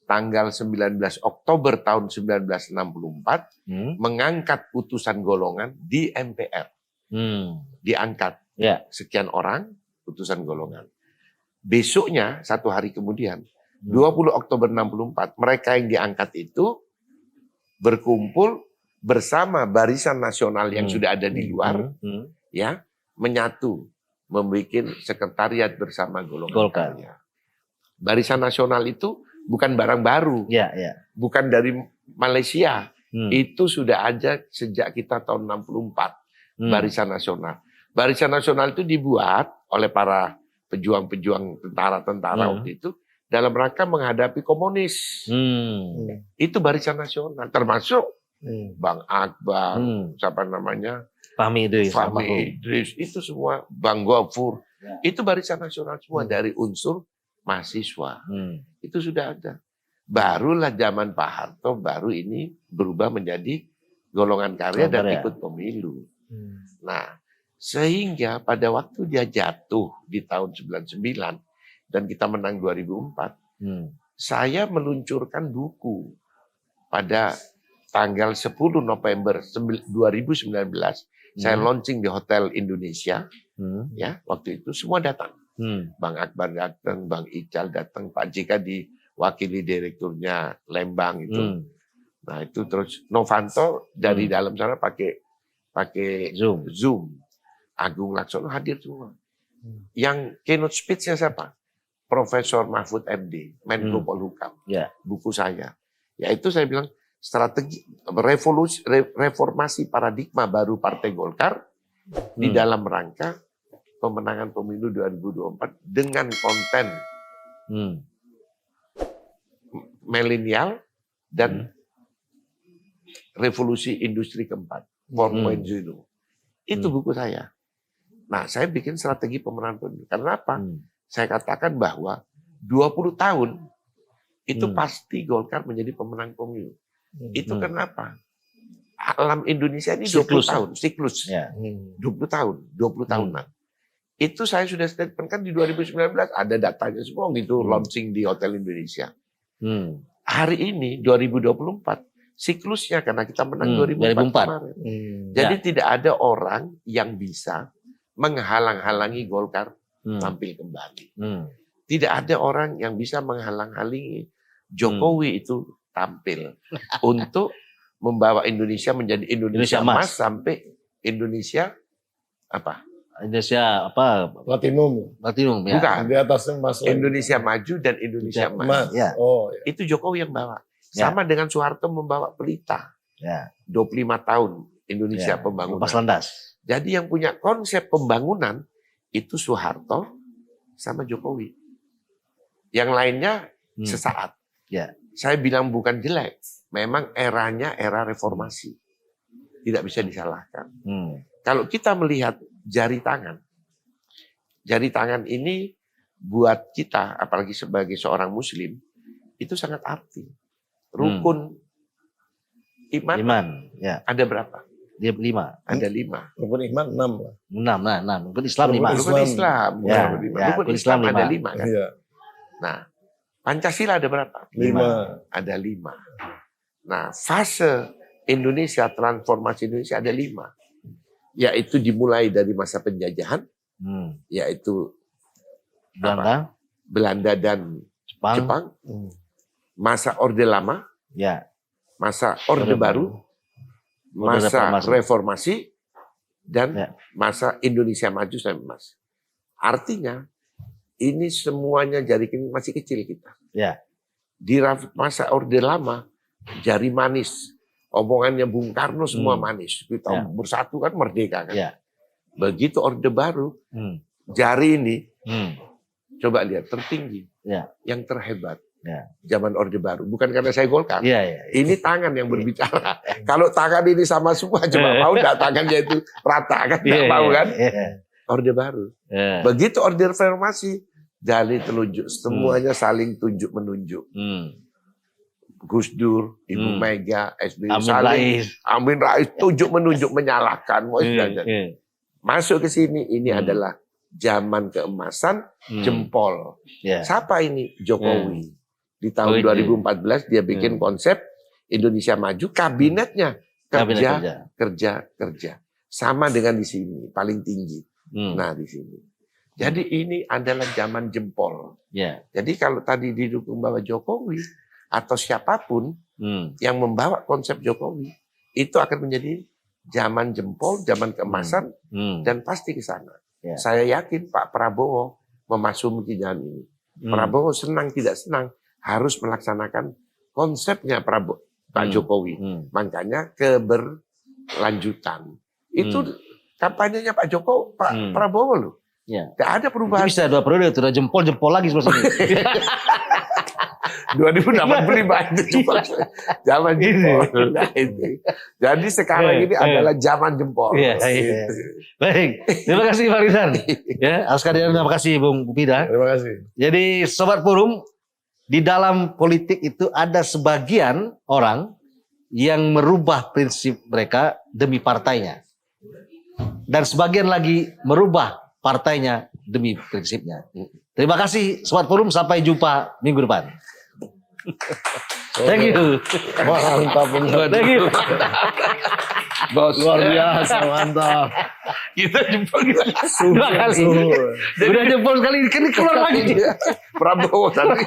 tanggal 19 Oktober tahun 1964 mengangkat putusan golongan di MPR. Diangkat sekian orang putusan golongan. Besoknya, satu hari kemudian, 20 Oktober 64, mereka yang diangkat itu berkumpul bersama barisan nasional yang sudah ada di luar, ya, menyatu, membuat sekretariat bersama golongan karya. Barisan nasional itu bukan barang baru, bukan dari Malaysia, itu sudah ada sejak kita tahun 64, barisan nasional. Barisan nasional itu dibuat oleh para pejuang-pejuang tentara-tentara waktu itu dalam rangka menghadapi komunis. Itu barisan nasional, termasuk Bang Akbar, siapa namanya, Fahmi Idris, itu semua, Bang Gofur, itu barisan nasional semua dari unsur mahasiswa. Itu sudah ada. Barulah zaman Pak Harto baru ini berubah menjadi golongan karya dan ikut pemilu. Nah, sehingga pada waktu dia jatuh di tahun 99 dan kita menang 2004, saya meluncurkan buku pada tanggal 10 November 2019. Saya launching di Hotel Indonesia, ya, waktu itu semua datang. Bang Akbar datang, Bang Ical datang, Pak JK diwakili direkturnya Lembang itu. Nah itu terus Novanto dari dalam sana pakai Zoom. Agung Laksono hadir semua. Yang keynote speech-nya siapa? Profesor Mahfud MD, Menko Polhukam. Buku saya. Yaitu saya bilang strategi reformasi paradigma baru Partai Golkar di dalam rangka pemenangan pemilu 2024 dengan konten milenial dan revolusi industri keempat 4.0. Itu buku saya. Nah, saya bikin strategi pemenangan pemilu. Karena apa? Saya katakan bahwa 20 tahun itu pasti Golkar menjadi pemenang pemilu. Itu kenapa? Alam Indonesia ini 20 tahun, siklus. 20 tahun, 20 tahunan. Itu saya sudah statement kan di 2019 ada datanya semua gitu launching di Hotel Indonesia. Hari ini 2024 siklusnya karena kita menang 2004 kemarin. Jadi tidak ada orang yang bisa menghalang-halangi Golkar tampil kembali. Tidak ada orang yang bisa menghalang-halangi Jokowi itu tampil untuk membawa Indonesia menjadi Indonesia emas sampai Indonesia apa? Indonesia apa? Platinum ya. Bukan. Di atasnya Mas Indonesia maju dan Indonesia emas. Ya. Oh, ya. Itu Jokowi yang bawa. Sama dengan Soeharto membawa pelita. 25 tahun Indonesia pembangunan. Lepas landas. Jadi yang punya konsep pembangunan itu Soeharto sama Jokowi. Yang lainnya sesaat. Saya bilang bukan jelek. Memang eranya era reformasi. Tidak bisa disalahkan. Kalau kita melihat jari tangan ini buat kita, apalagi sebagai seorang Muslim, itu sangat arti. Rukun iman ada berapa? Dia 5. Ada 5. Rukun iman 6 lah. 6. Rukun Islam 5. Rukun Islam. Rukun Islam ada 5 kan? Ya. Nah, Pancasila ada berapa? 5. Ada 5. Nah, fase Indonesia, transformasi Indonesia ada 5. Yaitu dimulai dari masa penjajahan, yaitu Belanda dan Jepang. Masa Orde Lama, masa Orde Baru, masa reformasi, dan masa Indonesia Maju sampai emas. Artinya, ini semuanya jari ini masih kecil kita. Di masa Orde Lama, jari manis. Omongannya Bung Karno semua manis. Kita bersatu kan merdeka kan. Begitu Orde Baru, jari ini, coba lihat, tertinggi. Yang terhebat. Zaman Orde Baru. Bukan karena saya Golkar. Ini tangan yang berbicara. Kalau tangan ini sama semua, coba mau enggak tangannya itu rata kan? Enggak mau kan? Orde Baru. Begitu Orde Reformasi, jari telunjuk. Semuanya saling tunjuk-menunjuk. Gus Dur, Ibu Mega, SBY Amin Salim, Rais. Amin Rais, menunjuk, menyalahkan. Masuk ke sini, ini Hmm. adalah zaman keemasan jempol. Ya. Siapa ini? Jokowi. Di Oh, tahun itu. 2014 dia bikin konsep Indonesia Maju, kabinetnya Kabinet kerja. Sama dengan di sini, paling tinggi. Hmm. Nah, di sini. Jadi ini adalah zaman jempol. Ya. Jadi kalau tadi didukung Bapak Jokowi atau siapapun yang membawa konsep Jokowi, itu akan menjadi zaman jempol, zaman keemasan, dan pasti ke sana. Ya. Saya yakin Pak Prabowo memasuki jalan ini. Prabowo senang tidak senang harus melaksanakan konsepnya Pak Jokowi. Makanya keberlanjutan. Itu kampanyenya Pak Jokowi, Pak Prabowo loh. Ya. Tidak ada Itu perubahan. bisa 2 periode, sudah jempol lagi seperti ini. 2085 itu cuma zaman jempol. Nah, itu. Jadi sekarang ini adalah zaman jempol. Iya, iya. Gitu. Baik, terima kasih Pak Rizal. Ya, sekalian terima kasih Bung Pida. Terima kasih. Jadi Sobat Forum, di dalam politik itu ada sebagian orang yang merubah prinsip mereka demi partainya. Dan sebagian lagi merubah partainya demi prinsipnya. Terima kasih Sobat Forum, sampai jumpa minggu depan. Thank you. Mantap benar. Thank you. Bos. Luar biasa, mantap. Kita jempol kita. Terima kasih. Udah jempol sekali, kan keluar lagi. Prabowo tadi.